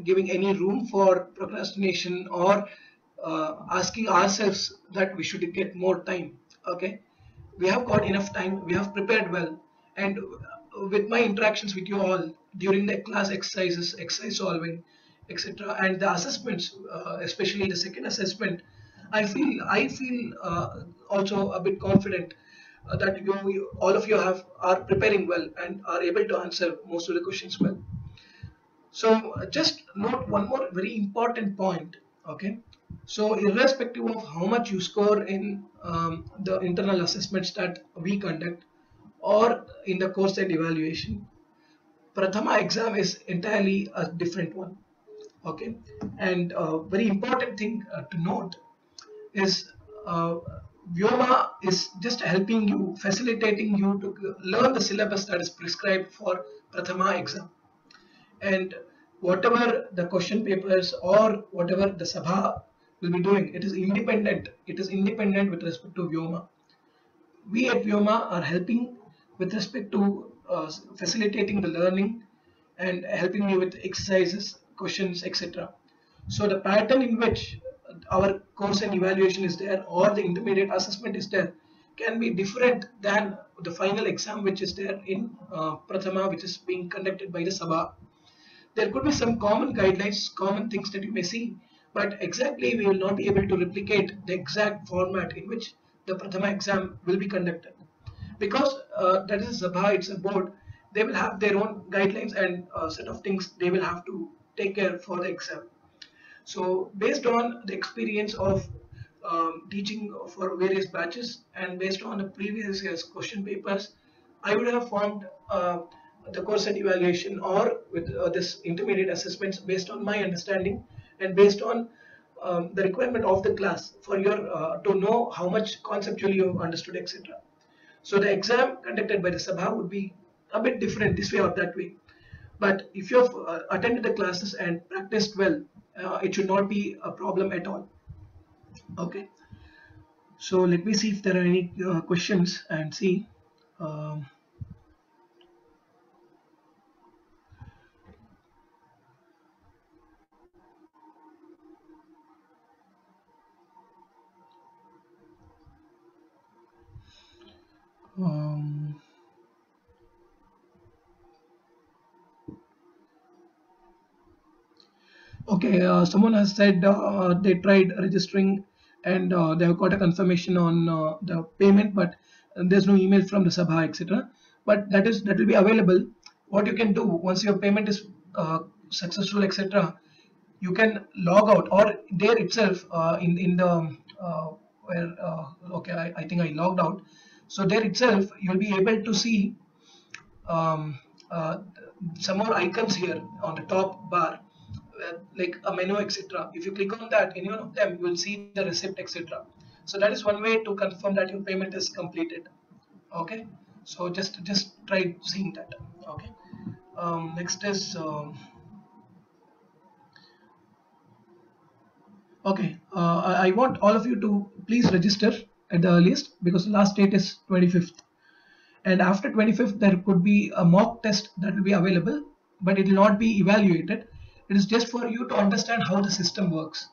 giving any room for procrastination or asking ourselves that we should get more time. Okay, we have got enough time, we have prepared well, and with my interactions with you all during the class exercises, exercise solving, etc., and the assessments, especially the second assessment, I feel also a bit confident that all of you are preparing well and are able to answer most of the questions well. So just note one more very important point. Okay, so irrespective of how much you score in the internal assessments that we conduct or in the course and evaluation, Prathama exam is entirely a different one. Okay, and very important thing to note is Vyoma is just helping you, facilitating you to learn the syllabus that is prescribed for Prathama exam. And whatever the question papers or whatever the Sabha will be doing, it is independent. It is independent with respect to Vyoma. We at Vyoma are helping with respect to facilitating the learning and helping you with exercises, questions, etc. So the pattern in which our course and evaluation is there, or the intermediate assessment is there, can be different than the final exam which is there in Prathama, which is being conducted by the Sabha. There could be some common guidelines, common things that you may see, but exactly we will not be able to replicate the exact format in which the Prathama exam will be conducted, because that is Sabha, it's a board. They will have their own guidelines and set of things they will have to take care for the exam. So based on the experience of teaching for various batches and based on the previous year's question papers, I would have formed the course set evaluation or with this intermediate assessments based on my understanding and based on the requirement of the class for your to know how much conceptually you have understood, etc. So the exam conducted by the Sabha would be a bit different this way or that way. But if you have attended the classes and practiced well, it should not be a problem at all. Okay. So let me see if there are any questions and see. Um, um, okay, someone has said they tried registering and they have got a confirmation on the payment, but there's no email from the Sabha, etc. But that will be available. What you can do once your payment is successful, etc., you can log out or there itself in the where okay, I think I logged out. So there itself you'll be able to see um, uh, some more icons here on the top bar, like a menu, etc. If you click on that, any one of them, you will see the receipt, etc. So that is one way to confirm that your payment is completed. Okay, so just try seeing that. Okay, next is okay. I want all of you to please register at the earliest because the last date is 25th. And after 25th there could be a mock test that will be available, but it will not be evaluated. It is just for you to understand how the system works,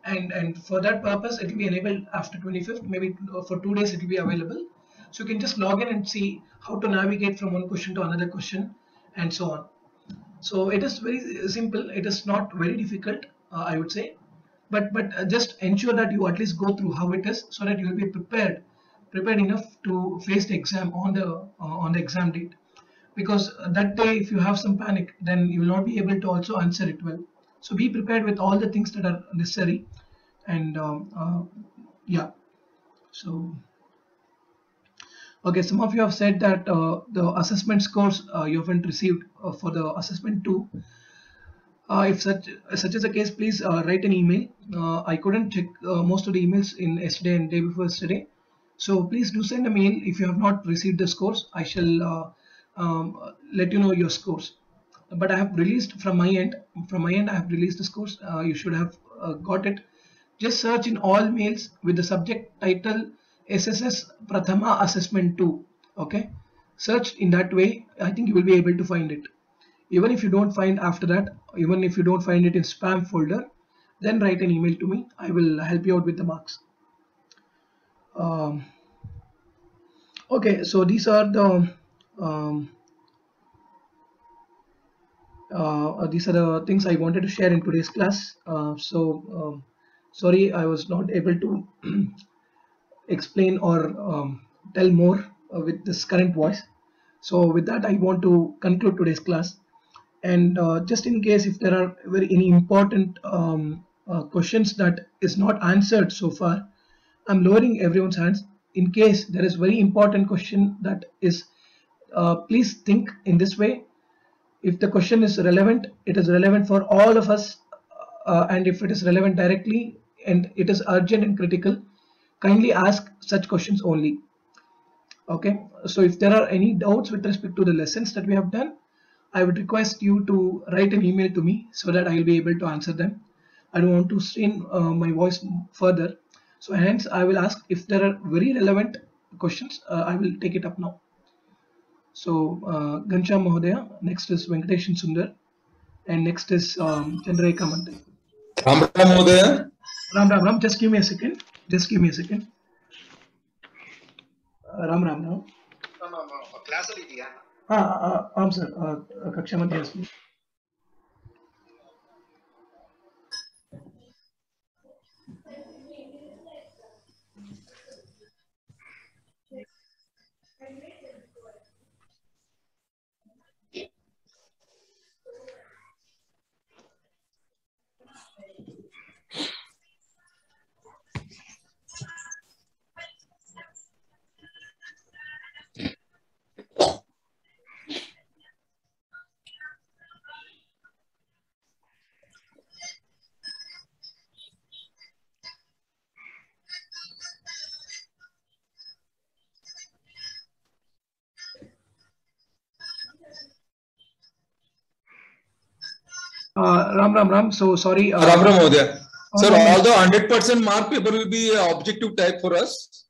and for that purpose it will be enabled after 25th. Maybe for 2 days it will be available, so you can just log in and see how to navigate from one question to another question and so on. So it is very simple, it is not very difficult, I would say, but just ensure that you at least go through how it is so that you will be prepared enough to face the exam on the exam date, because that day if you have some panic then you will not be able to also answer it well. So be prepared with all the things that are necessary. And yeah, so okay, some of you have said that the assessment scores you haven't received for the assessment 2. If such is the case, please write an email. I couldn't check most of the emails in yesterday and day before yesterday, so please do send a mail if you have not received the scores. I shall let you know your scores. But I have released from my end. From my end, I have released the scores. You should have got it. Just search in all mails with the subject title SSS Prathama Assessment 2. Okay, search in that way. I think you will be able to find it. Even if you don't find after that, even if you don't find it in spam folder, then write an email to me. I will help you out with the marks. Okay, so these are the um, these are the things I wanted to share in today's class. Sorry I was not able to explain or tell more with this current voice. So with that, I want to conclude today's class. And just in case if there are any important questions that is not answered so far, I'm lowering everyone's hands. In case there is very important question that is, please think in this way. If the question is relevant, it is relevant for all of us, and if it is relevant directly and it is urgent and critical, kindly ask such questions only. Okay, so if there are any doubts with respect to the lessons that we have done, I would request you to write an email to me so that I will be able to answer them. I don't want to strain my voice further, so hence I will ask if there are very relevant questions. I will take it up now. So Ghanshyam Mahodaya, next is Venkateshan Sundar, and next is Chandrarekha Mantri. Ram Ram Mahodaya. Ram, just give me a second. Just give me a second. Ram. No. Class ಅಲ್ಲಿ ಇದೆಯಾ? sir. ಕಕ್ಷಾ ಮಧ್ಯೆ Ram. So sorry. Ram Mahodaya. Sir, no, all the 100% mark paper will be objective type for us.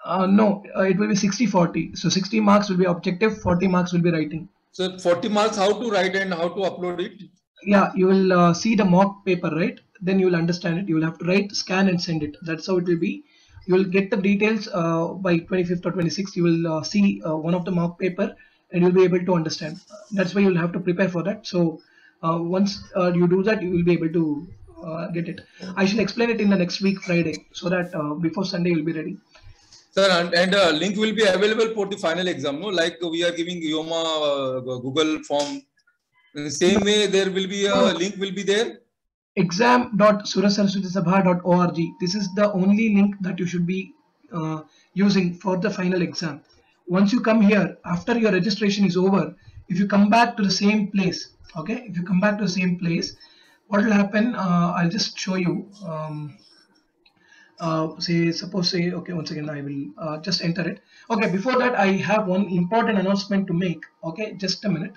No, it will be 60-40. So 60 marks will be objective, 40 marks will be writing. So 40 marks, how to write and how to upload it? Yeah, you will see the mock paper, right? Then you will understand it. You will have to write, scan, and send it. That's how it will be. You will get the details by 25th or 26th. You will see one of the mock paper, and you'll be able to understand. That's why you'll have to prepare for that. So once you do that, you will be able to get it. I shall explain it in the next week, Friday, so that before Sunday you'll be ready. Sir, and link will be available for the final exam, no? Like we are giving IOMA Google form. In the same way, there will be a link will be there. exam.surasaraswatisabha.org. This is the only link that you should be using for the final exam. Once you come here, after your registration is over, if you come back to the same place, okay, if you come back to the same place, what will happen? I'll just show you. Okay, once again I will just enter it. Okay, before that I have one important announcement to make. Okay, just a minute.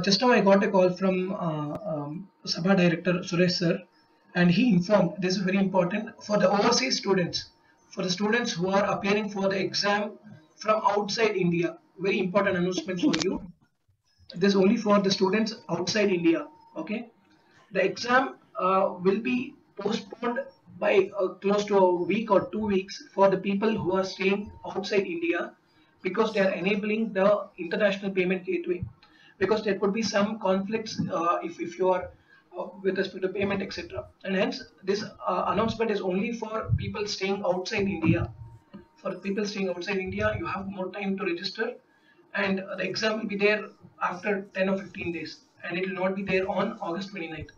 Just now I got a call from Sabha Director Suresh sir, and he informed, this is very important for the overseas students, for the students who are appearing for the exam from outside India. Very important announcement for you. This is only for the students outside India. Okay, the exam will be postponed by close to a week or 2 weeks for the people who are staying outside India, because they are enabling the international payment gateway, because there could be some conflicts if you are with respect to payment, etc. And hence this announcement is only for people staying outside India. For people staying outside India, you have more time to register, and the exam will be there after 10 or 15 days, and it will not be there on August 29th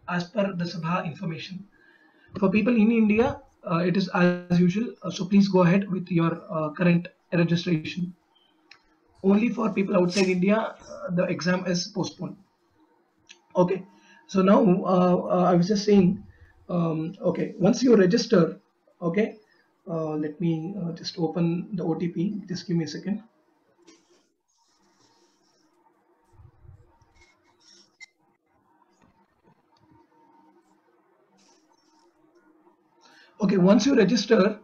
as per the Sabha information. For people in India, it is as usual, so please go ahead with your current registration. Only for people outside India, the exam is postponed. Okay, so now I was just saying, okay, once you register, okay, let me just open the OTP, just give me a second. Okay, once you register,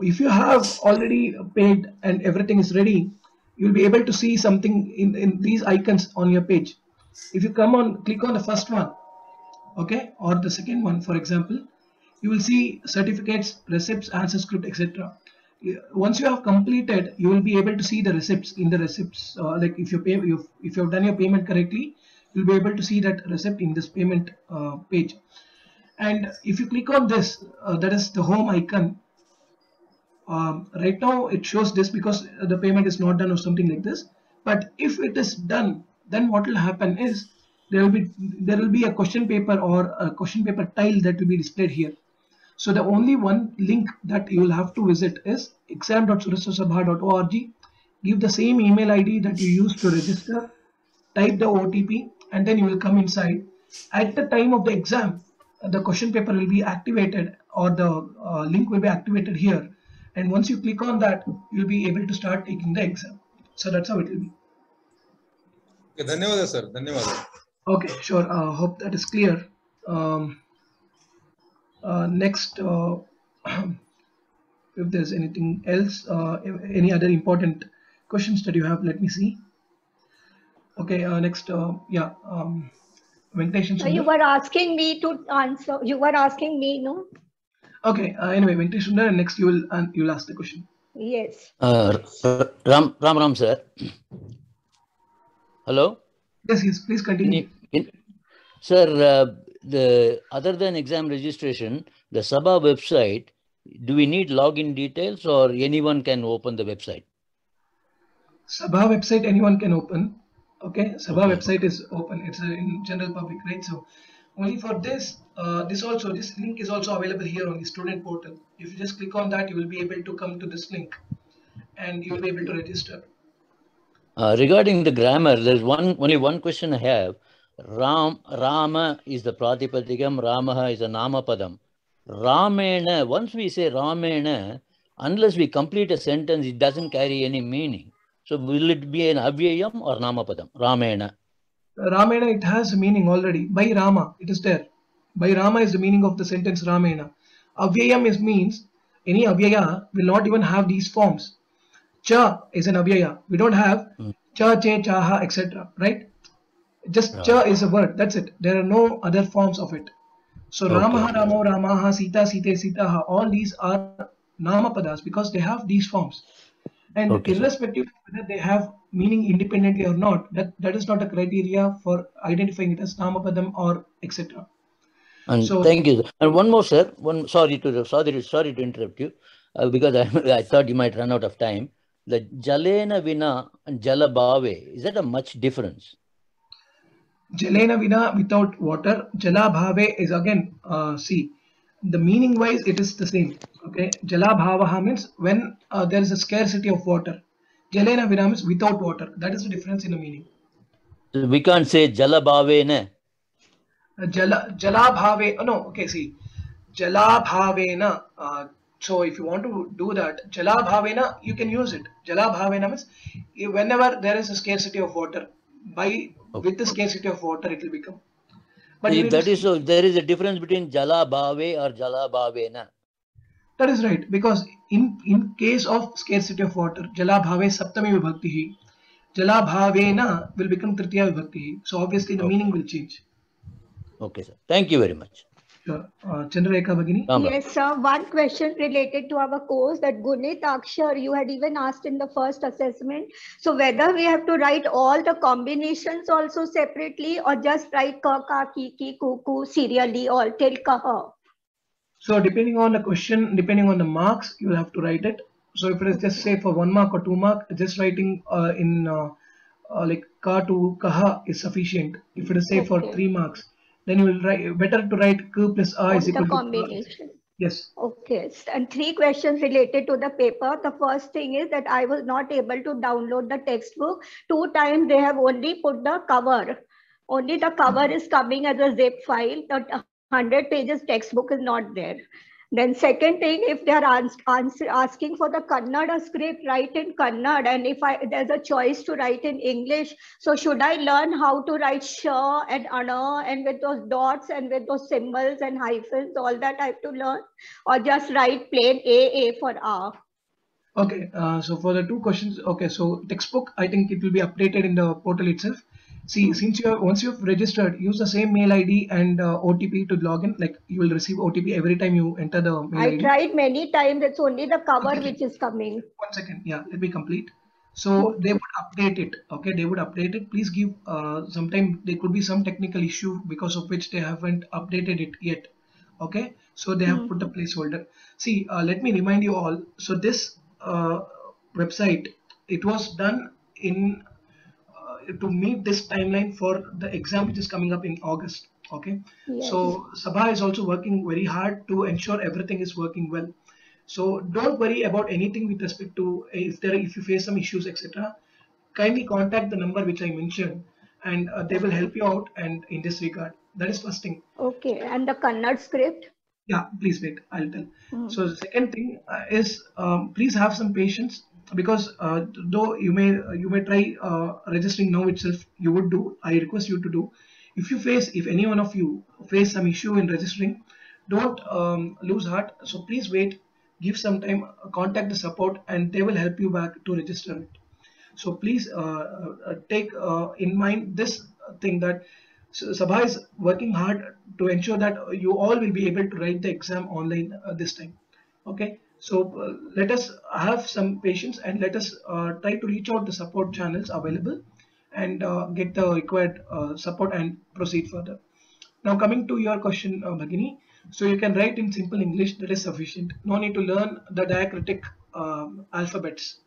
if you have already paid and everything is ready, you'll be able to see something in these icons on your page. If you click on the first one, okay, or the second one, for example, you will see certificates, receipts, answer script, etc. Once you have completed, you will be able to see the receipts. In the receipts, like if you have done your payment correctly, you'll be able to see that receipt in this payment page. And if you click on this, that is the home icon. Right now it shows this because the payment is not done or something like this. But if it is done, then what will happen is there will be a question paper or a question paper tile that will be displayed here. So the only one link that you will have to visit is exam.surasaraswabha.org. Give the same email ID that you used to register, type the OTP, and then you will come inside. At the time of the exam, the question paper will be activated, or the link will be activated here. And once you click on that, you'll be able to start taking the exam. So that's how it will be. Okay, dhanyawad, sir. Dhanyawad. Okay, sure. Hope that is clear. Next, if there's anything else, any other important questions that you have, let me see. Okay, next, yeah, Venkatesh and So you were asking me to answer. You were asking me, no? Okay. Anyway, Venkatesh Sundar, and next you'll ask the question. Yes. Ram, sir. Hello. Yes. Please continue. Sir, the other than exam registration, the Sabha website, do we need login details or anyone can open the website? Sabha website anyone can open. Okay, Sabha Okay. website is open. It's in general public, right? So only for this, this link is also available here on the student portal. If you just click on that, you will be able to come to this link and you will be able to register. Regarding the grammar, there's only one question I have. Rama is the Pratipadikam, Ramaha is a Namapadam. Ramena, once we say Ramena, unless we complete a sentence, it doesn't carry any meaning. So will it be an Avyayam or Namapadam? Ramena. Ramena, it has meaning already. By Rama, it is there. By Rama is the meaning of the sentence Ramena. Avyayam means any Avyaya will not even have these forms. Cha is an Avyaya. We don't have cha, che, chaha, etc. Right? Just cha is a word. That's it. There are no other forms of it. So Ramaha, Ramo, Ramaha, Sita, Site, Sitaha, all these are Namapadas because they have these forms. And irrespective of whether they have meaning independently or not, that is not a criteria for identifying it as Namapadam or etc. And So thank you. And one more, sir. Sorry to interrupt you, because I thought you might run out of time. The Jalena Vina and Jala Bhave, is that a much difference? Jalena Vina, without water. Jala Bhave is again, see, the meaning wise it is the same. Okay, Jala Bhavaha means when there is a scarcity of water. Jalena Vina means without water. That is the difference in the meaning. So we can't say Jala Bhave ne. Jala Bhave, no, okay, see, Jala Bhavena. So if you want to do that, Jala Bhavena, you can use it. Jala Bhavena means whenever there is a scarcity of water, with the scarcity of water, it will become. But if that is so, there is a difference between Jala Bhave or Jala Bhavena. That is right, because in case of scarcity of water, Jala Bhave Saptami Vibhakti, Jala Bhavena will become Tritiya Vibhakti. So obviously the meaning will change. Okay, sir. Thank you very much. Sure. Chandrarekha Bhagini? Yes, sir. One question related to our course, that Gunit Akshar, you had even asked in the first assessment. So whether we have to write all the combinations also separately or just write ka, ka, ki, ku, serially all till kaha? So depending on the question, depending on the marks, you will have to write it. So if it is just say for 1 mark or 2 mark, just writing like ka to kaha is sufficient. If it is say for 3 marks, then you will write, better to write k plus a is equal to combination. Yes. Okay. And 3 questions related to the paper. The first thing is that I was not able to download the textbook. 2 times they have only put the cover. Only the cover is coming as a zip file. The 100 pages textbook is not there. Then second thing, if they are asking for the Kannada script, write in Kannada. And if there's a choice to write in English, so should I learn how to write sh and ana and with those dots and with those symbols and hyphens, all that I have to learn, or just write plain A for A? Okay, so for the 2 questions, okay, so textbook, I think it will be updated in the portal itself. See, since once you've registered, use the same mail ID and OTP to log in. Like you will receive OTP every time you enter the mail ID. I tried many times. It's only the cover which is coming. 1 second. Yeah, let me complete. So they would update it. Okay, they would update it. Please give sometime there could be some technical issue because of which they haven't updated it yet. Okay, so they have put a placeholder. See, let me remind you all. So this website, it was done in to meet this timeline for the exam which is coming up in August. Okay, so Sabha is also working very hard to ensure everything is working well. So don't worry about anything with respect to if you face some issues, etc. Kindly contact the number which I mentioned, and they will help you out. And in this regard, that is first thing. Okay, and the Kannada script? Yeah, please wait. I'll tell. So the second thing is please have some patience, because though you may try registering now itself, you would do. I request you to do. If any one of you face some issue in registering, don't lose heart. So please wait. Give some time. Contact the support, and they will help you back to register it. So please take in mind this thing that Sabha is working hard to ensure that you all will be able to write the exam online this time. Okay, so let us have some patience and let us try to reach out the support channels available and get the required support and proceed further. Now coming to your question, Bhagini, so you can write in simple English, that is sufficient. No need to learn the diacritic alphabets.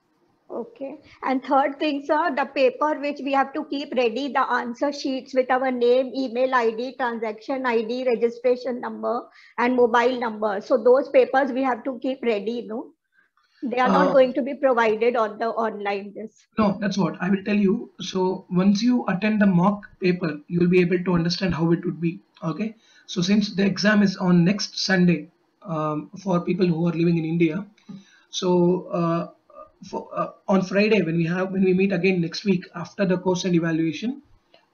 Okay. And third thing, sir, the paper which we have to keep ready, the answer sheets with our name, email ID, transaction ID, registration number, and mobile number. So those papers we have to keep ready, no? They are not going to be provided on the online this. No, that's what I will tell you. So once you attend the mock paper, you will be able to understand how it would be. Okay. So since the exam is on next Sunday, for people who are living in India, so on Friday when we meet again next week after the course and evaluation,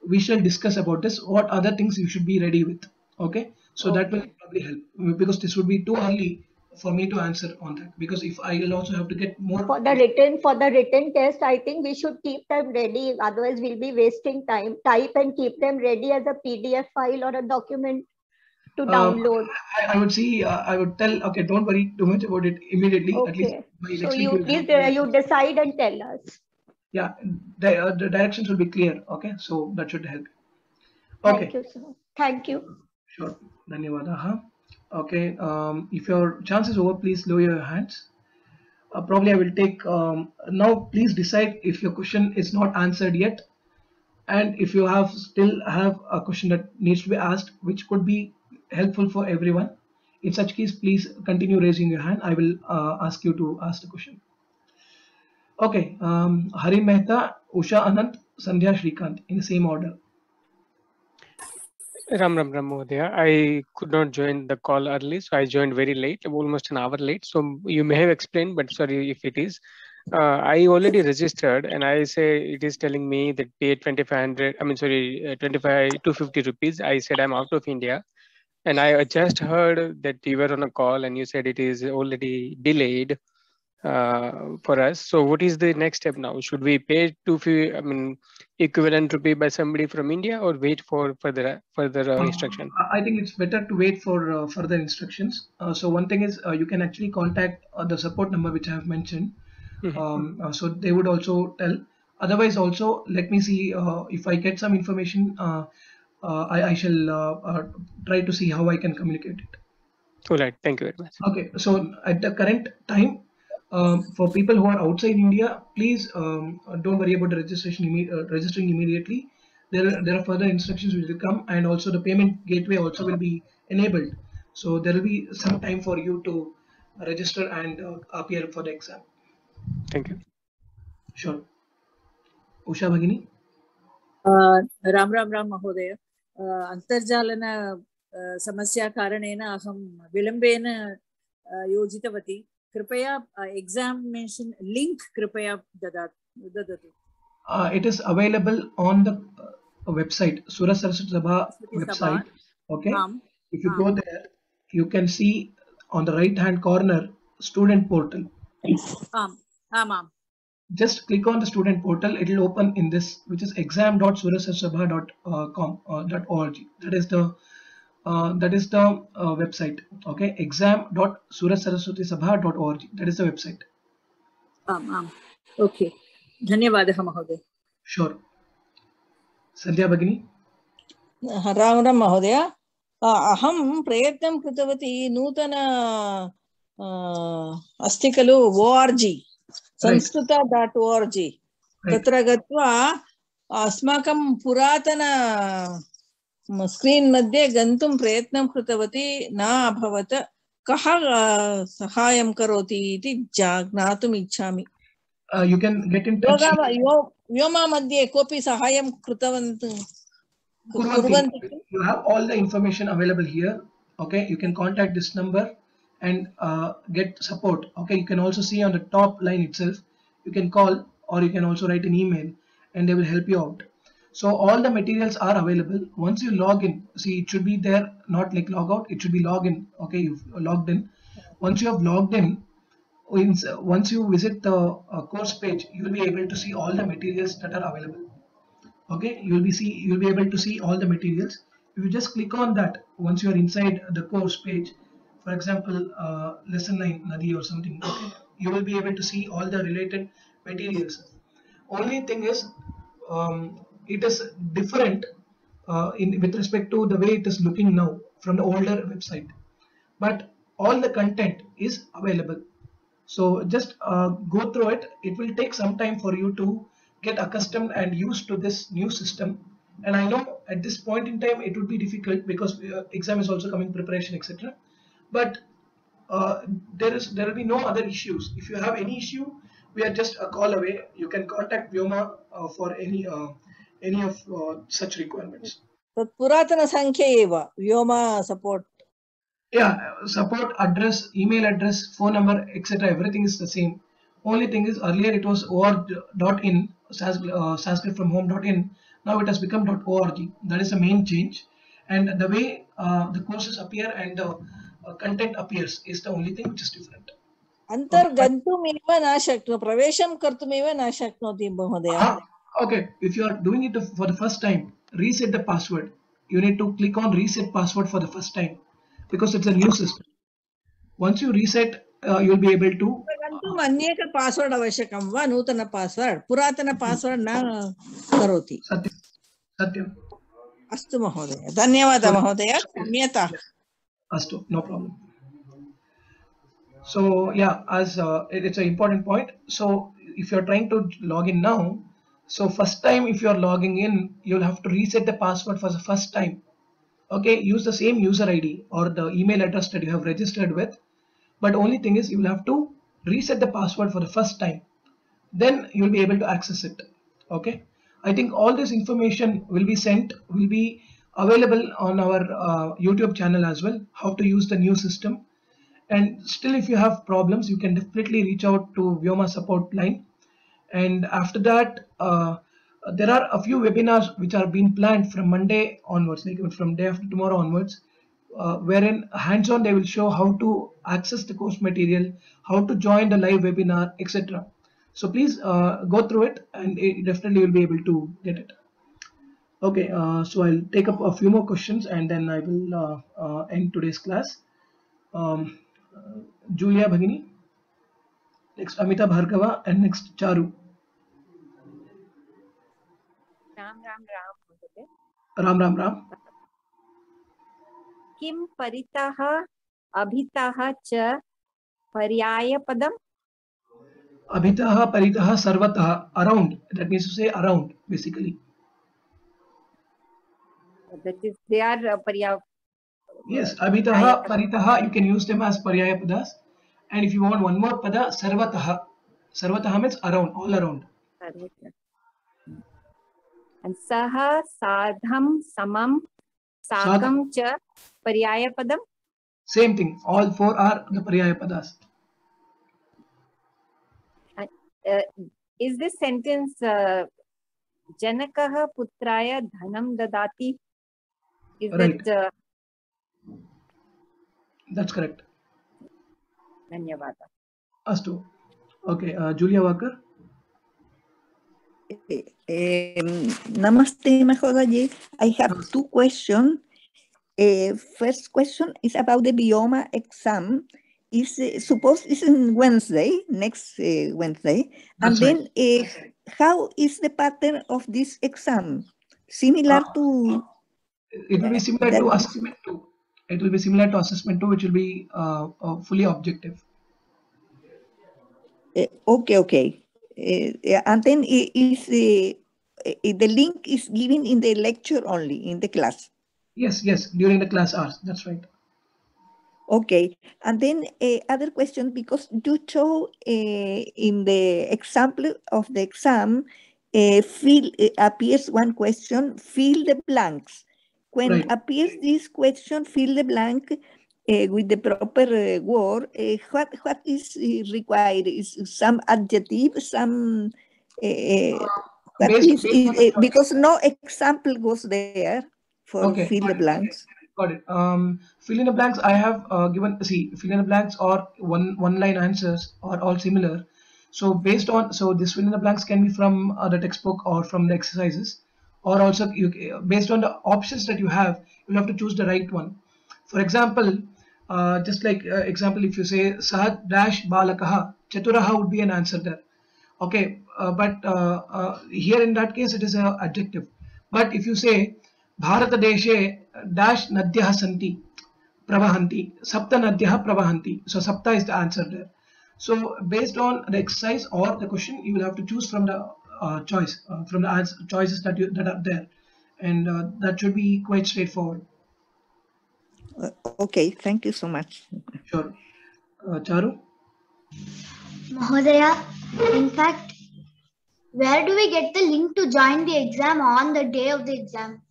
we shall discuss about this. What other things you should be ready with. Okay. So that will probably help, because this would be too early for me to answer on that, because if I will also have to get more For the written test, I think we should keep them ready. Otherwise, we'll be wasting time. Type and keep them ready as a PDF file or a document to download. I would see. I would tell. Okay, don't worry too much about it immediately. At least Okay. by So next week. you please you decide and tell us. Yeah, the directions will be clear. Okay, so that should help. Okay. Thank you, sir. Thank you. Sure. Dhanyawadaha. Okay. If your chance is over, please lower your hands. Probably I will take. Now, please decide if your question is not answered yet, and if you still have a question that needs to be asked, which could be helpful for everyone. In such case, please continue raising your hand. I will ask you to ask the question. Okay, Hari Mehta, Usha Anant, Sandhya Shrikant in the same order. Ram Mohdaya. I could not join the call early, so I joined very late, almost an hour late. So you may have explained, but sorry if it is. I already registered, and I say it is telling me that pay 2,500. I mean, sorry, 250 rupees. I said I'm out of India, and I just heard that you were on a call, and you said it is already delayed for us. So what is the next step now? Should we pay equivalent rupee by somebody from India, or wait for further instruction? I think it's better to wait for further instructions. So one thing is you can actually contact the support number which I have mentioned. So they would also tell. Otherwise, also let me see if I get some information. I shall try to see how I can communicate it. All right. Thank you very much. Okay. So at the current time, for people who are outside India, please don't worry about the registering immediately. There are further instructions which will come, and also the payment gateway also will be enabled. So there will be some time for you to register and appear for the exam. Thank you. Sure. Usha Bhagini. Ram Mahodaya. Antarjalana समस्या कारणेन अहं विलम्बेन योजितवती कृपया examination link कृपया ददातु. It is available on the website, Surya Saraswati Sabha website. Okay. If you go there, you can see on the right hand corner student portal. Just click on the student portal. It will open in this, which is exam.surasaraswati.com.org. That is the website. Okay, exam.surasaraswatisabha.org. That is the website. Okay. धन्यवादः महोदय. Sure. Sandhya Bhagini. Ram महोदय. अहं प्रयत्नं कृतवती नूतन अस्ति खलु ORG संस्कृत.org तत्र गत्वा अस्माकं पुरातन स्क्रीन् मध्ये गन्तुं प्रयत्नं कृतवती न अभवत्. कः सहायं करोति इति ज्ञातुम् इच्छामि. You can get in touch. Vyoma मध्ये कोऽपि सहायं कुर्वन्ति. You have all the information available here. Okay, you can contact this number and get support. Okay, you can also see on the top line itself. You can call or you can also write an email and they will help you out. So all the materials are available. Once you log in, see, it should be there, not like log out. It should be log in. Okay, you've logged in. Once you have logged in, once you visit the course page, you will be able to see all the materials that are available. Okay, you will be able to see all the materials. If you just click on that, once you are inside the course page, for example, lesson 9 Nadi or something, okay, you will be able to see all the related materials. Only thing is, it is different with respect to the way it is looking now from the older website, but all the content is available. So just go through it. It will take some time for you to get accustomed and used to this new system. And I know at this point in time it would be difficult because exam is also coming, preparation, etc. But there will be no other issues. If you have any issue, we are just a call away. You can contact Vyoma for any of such requirements. तत् पुरातनसङ्ख्या एव Vyoma support. Yeah, support address, email address, phone number, etc. Everything is the same. Only thing is earlier it was org.in, sanskritfromhome.in. Now it has become .org. That is the main change. And the way the courses appear and the content appears is the only thing which is different. अन्तर्गन्तुमेव न शक्नोति, प्रवेशं कर्तुमेव न शक्नोति महोदय. Okay, if you are doing it for the first time, reset the password. You need to click on reset password for the first time because it's a new system. Once you reset, you'll be able to. अन्येक password आवश्यकं वा? नूतन password, पुरातन password न करोति. सत्यम्. अस्तु महोदय, धन्यवादः महोदय, क्षम्यताम्. Astu, no problem. So yeah, as it's an important point. So if you're trying to log in now, so first time if you're logging in, you'll have to reset the password for the first time. Okay, use the same user ID or the email address that you have registered with, but only thing is you will have to reset the password for the first time. Then you'll be able to access it. Okay, I think all this information will be available on our YouTube channel as well, how to use the new system. And still if you have problems, you can definitely reach out to Vyoma support line. And after that, there are a few webinars which are being planned from Monday onwards, like from day after tomorrow onwards, wherein hands-on they will show how to access the course material, how to join the live webinar, etc. So please go through it, and definitely you'll be able to get it. Okay, so I'll take up a few more questions and then I will end today's class. Julia Bhagini, next Amita Bhargava, and next Charu. Ram Ram Ram. Kim paritaha abhitaha cha paryayapadam? Abhitaha paritaha sarvataha, around. That means to say around, basically. That is, they are Yes, abhitaha paritaha, you can use them as paryayapadas. And if you want one more pada, sarvataha. Sarvataha means around, all around. And saha sadham samam sakam cha paryayapadam? Same thing, all four are the paryayapadas. Is this sentence Janakaha putraya dhanam dadati? Is right. That that's correct. Dhanyavada. Astu. Okay, Julia Walker. Namaste, Mahodaji. I have two questions. First question is about the Vyoma exam. Suppose it's on Wednesday, next Wednesday. That's and right. Then how is the pattern of this exam? Similar to... It will be similar to assessment 2. It will be similar to assessment 2, which will be fully objective. Okay. And then is the link is given in the lecture only, in the class? Yes, during the class hours. That's right. Okay. And then other question, because you show in the example of the exam, appears one question, fill the blanks. When right. appears this question, fill the blank with the proper word, what is required? Is some adjective, some because no example goes there for okay. fill the blanks. Got it. Fill in the blanks I have given. See, fill in the blanks or one line answers are all similar. So based on this fill in the blanks can be from the textbook or from the exercises, or also based on the options that you have, you'll have to choose the right one. For example, just like example, if you say Sah dash balakaha, Chaturaha would be an answer there. Okay, but here in that case it is an adjective. But if you say Bharata deshe dash nadyah santi pravahanti, sapta nadyah pravahanti, so sapta is the answer there. So based on the exercise or the question, you will have to choose from the choice from the answer, choices that are there, and that should be quite straightforward. Okay, thank you so much. Sure. Charu? Mahodaya, in fact, where do we get the link to join the exam on the day of the exam?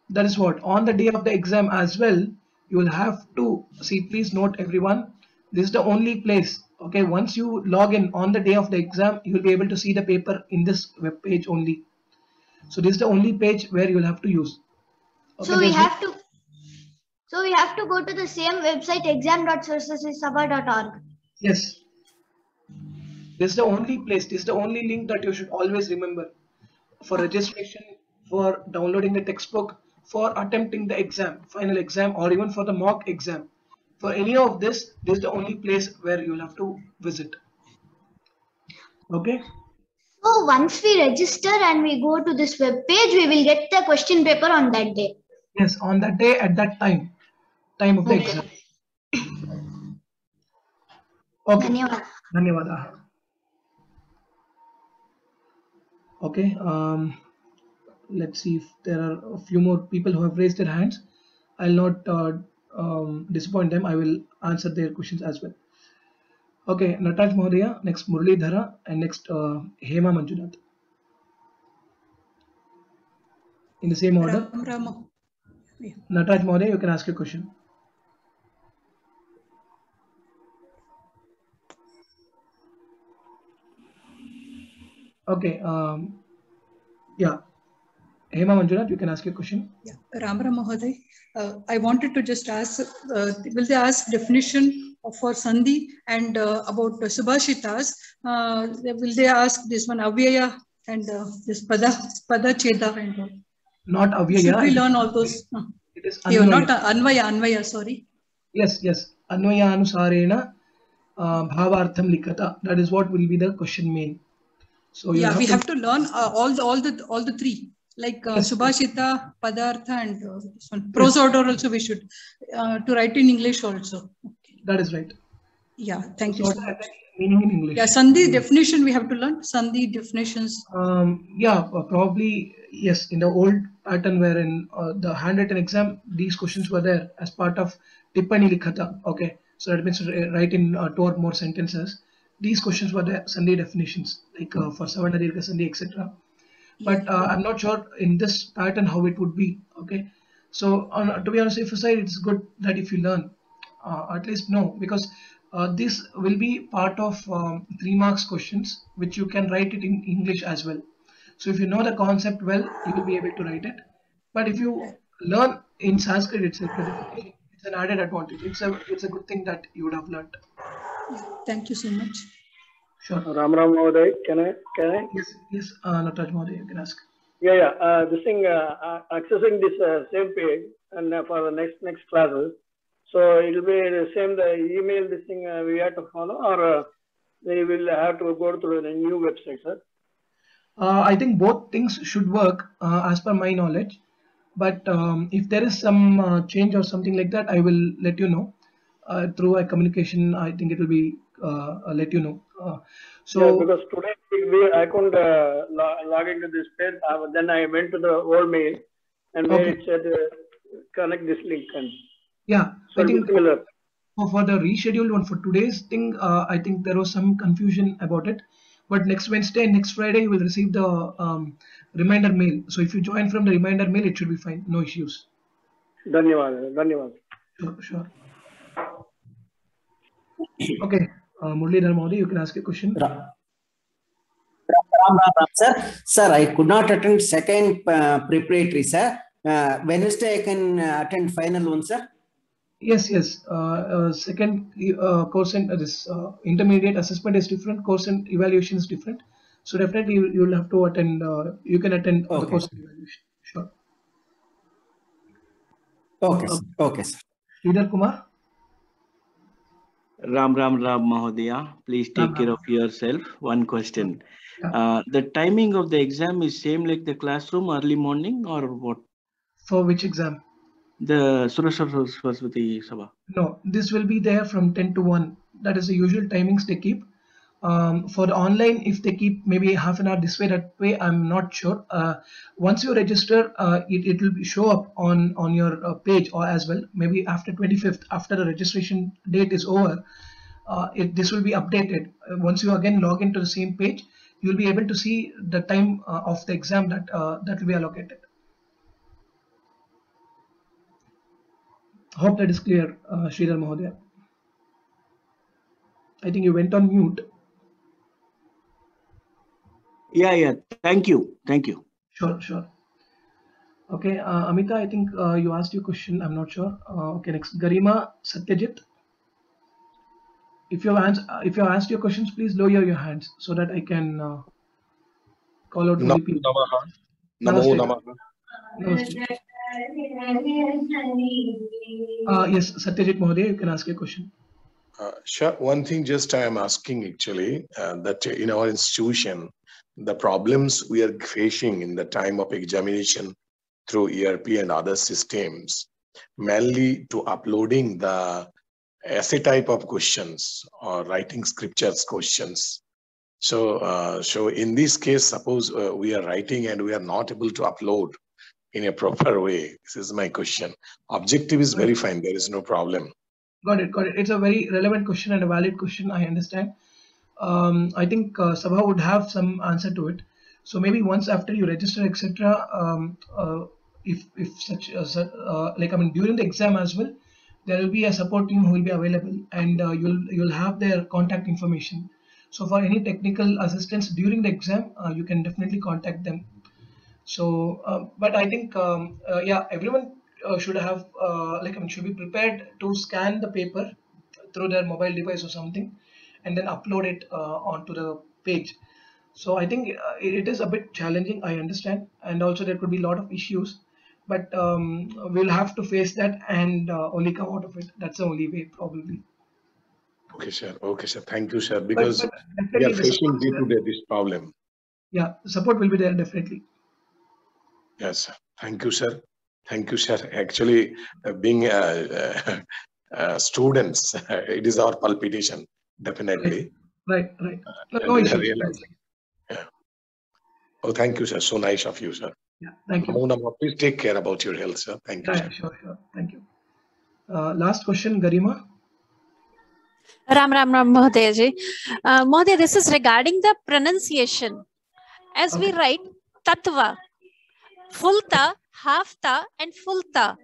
That is what, on the day of the exam as well, you will have to see, please note everyone, this is the only place. Okay, once you log in on the day of the exam, you will be able to see the paper in this web page only. So this is the only page where you will have to use. Okay, so we have to go to the same website, exam.saraswatisabha.org. Yes. This is the only place, this is the only link that you should always remember for registration, for downloading the textbook, for attempting the exam, final exam, or even for the mock exam. For any of this is the only place where you'll have to visit. Okay. So once we register and we go to this web page, we will get the question paper on that day. Yes, on that day at that time of the exam. Okay. Dhanyawada. Okay. Let's see if there are a few more people who have raised their hands. I'll not disappoint them. I will answer their questions as well. Okay, Nataraj Mahodaya, next Muralidhara, and next Hema Manjunath. In the same order. Nataraj Mahodaya, you can ask your question. Okay, yeah. Hema Manjunath, you can ask your question. Yeah, Ram Mahoday, I wanted to just ask, will they ask definition for Sandhi and about Subhashitas? Will they ask this one Avyaya and this Pada Cheda and all? Not Avyaya. Should we learn all those? It is Not Anvaya, sorry. Yes. Anvaya Anusarena Bhavartham Likata. That is what will be the question main. So yeah, we have to learn all the three. Like Subhashita, Padartha, and prose order also we should to write in English also. Okay. That is right. Yeah, thank you so much. Meaning in English. Yeah, Sandhi definition we have to learn. Sandhi definitions. Yeah, probably yes. In the old pattern wherein the handwritten exam, these questions were there as part of Tippani Likhata. Okay, so that means write in 2 or more sentences. These questions were the Sandhi definitions, like for Savarna Dirgha Sandhi, etc. But I'm not sure in this pattern how it would be. Okay, so to be on a safer side, it's good that if you learn at least know, because this will be part of 3 marks questions which you can write it in English as well. So if you know the concept well, you will be able to write it. But if you learn in Sanskrit itself, it's an added advantage. It's a good thing that you would have learned. Thank you so much. Sure. Ram Mahoday, can I? Yes, Nataraj Mahoday, you can ask. Yeah. This thing, accessing this same page and for the next classes. So it will be the same, the email, this thing we have to follow, or they will have to go to the new website, sir? I think both things should work as per my knowledge. But if there is some change or something like that, I will let you know through a communication. I think it will be let you know. Yeah, because today I couldn't log into this page. Then I went to the old mail and where it said connect this link. And yeah, so I think similar. For the rescheduled one for today's thing, I think there was some confusion about it. But next Wednesday and next Friday, you will receive the reminder mail. So if you join from the reminder mail, it should be fine. No issues. Dhanyawad. Sure. Okay. Muralidhar Mahodaya, you can ask a question. Ram, sir. Sir, I could not attend second preparatory, sir. Wednesday I can attend final one, sir. Yes. Second course and this intermediate assessment is different. Course and evaluation is different. So definitely you will have to attend. You can attend the course and evaluation. Sure. Okay, sir. Sridhar Kumar. Ram Mahodaya, please take care of yourself. One question. The timing of the exam is same like the classroom, early morning, or what? For which exam? The Saraswati Sabha. No, this will be there from 10 to 1. that is the usual timings they keep. For the online, if they keep maybe half an hour this way, that way, I'm not sure. Once you register, it will show up on your page or as well. Maybe after 25th, after the registration date is over, this will be updated. Once you again log into the same page, you'll be able to see the time of the exam that will be allocated. Hope that is clear, Sridhar Mahodaya. I think you went on mute. Yeah. Thank you. Sure. Okay, Amita, I think you asked your question. I'm not sure. Okay, next, Garima Satyajit. If you have asked your questions, please lower your hands so that I can call out only people. Namo Namaha. Namaste. Yes, Satyajit Mahodaya, you can ask your question. Sure. One thing just I am asking actually, that in our institution, the problems we are facing in the time of examination through ERP and other systems, mainly to uploading the essay type of questions or writing scriptures questions. So in this case, suppose we are writing and we are not able to upload in a proper way. This is my question. Objective is very fine. There is no problem. Got it. It's a very relevant question and a valid question. I understand. I think Sabha would have some answer to it. So maybe once after you register, etc., if such during the exam as well, there will be a support team who will be available, and you'll have their contact information. So for any technical assistance during the exam, you can definitely contact them. So, but I think everyone should have should be prepared to scan the paper through their mobile device or something, and then upload it onto the page. So I think it is a bit challenging, I understand, and also there could be a lot of issues, but we'll have to face that and only come out of it. That's the only way, probably. Okay, sir. Thank you, sir, because we are facing day-to-day this problem. Yeah, support will be there definitely. Yes, sir. Thank you, sir. Actually, being students, it is our palpitation, definitely. Right. No issues. Yeah. Oh, thank you, sir. So nice of you, sir. Yeah, thank you. Please take care about your health, sir. Thank you. Yeah, sure. Thank you. Last question, Garima. Ram Mahodaya ji. Mahodaya, this is regarding the pronunciation. As we write Tattva, full ta, half ta, and full ta.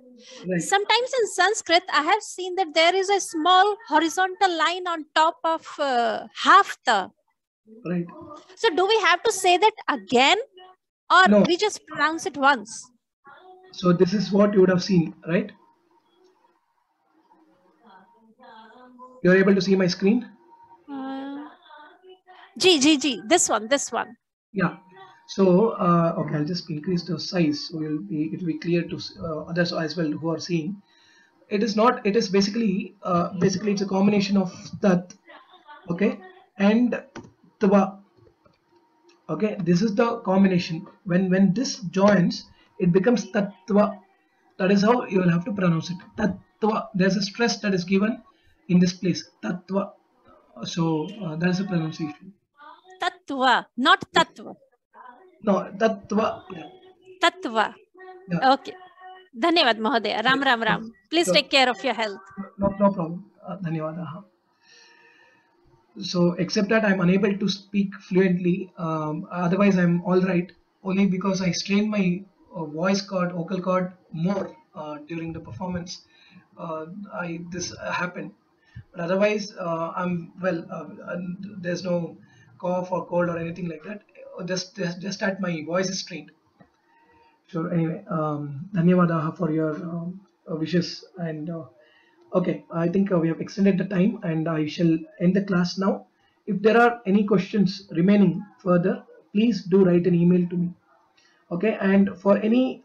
Right. Sometimes in Sanskrit, I have seen that there is a small horizontal line on top of half ta. Right. So do we have to say that again, or No. we just pronounce it once? So this is what you would have seen, right? You're able to see my screen? G. This one. Yeah. So okay, I'll just increase the size so it will be clear to others as well who are seeing. It is basically it's a combination of tat, okay, and tva. Okay, this is the combination. When this joins, it becomes tattva. That is how you will have to pronounce it. Tattva. There's a stress that is given in this place. Tattva. So that is the pronunciation. Tattva, not tattva. No, tattva. Tattva. Yeah. Okay. Dhanyavad Mahodaya. Ram. Please take care of your health. No problem. Dhanyavad. So except that I'm unable to speak fluently. Otherwise I'm all right. Only because I strained my vocal cord more during the performance. This happened. But otherwise I'm well. There's no cough or cold or anything like that. Just that my voice is strained. Sure. Anyway, Dhanyavad for your wishes, and okay, I think we have extended the time, and I shall end the class now. If there are any questions remaining further, please do write an email to me. Okay, and for any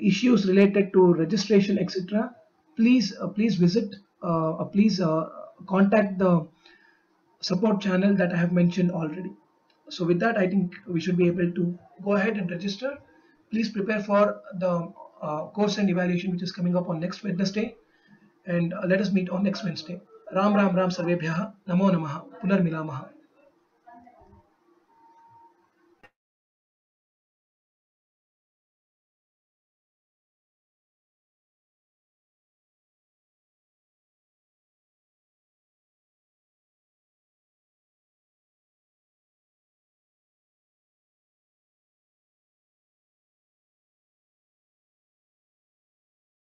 issues related to registration, etc., please visit. Please contact the support channel that I have mentioned already. So with that, I think we should be able to go ahead and register. Please prepare for the course and evaluation which is coming up on next Wednesday, and let us meet on next Wednesday. Ram Ram Ram सर्वेभ्यः नमो नमः पुनर्मिलामः।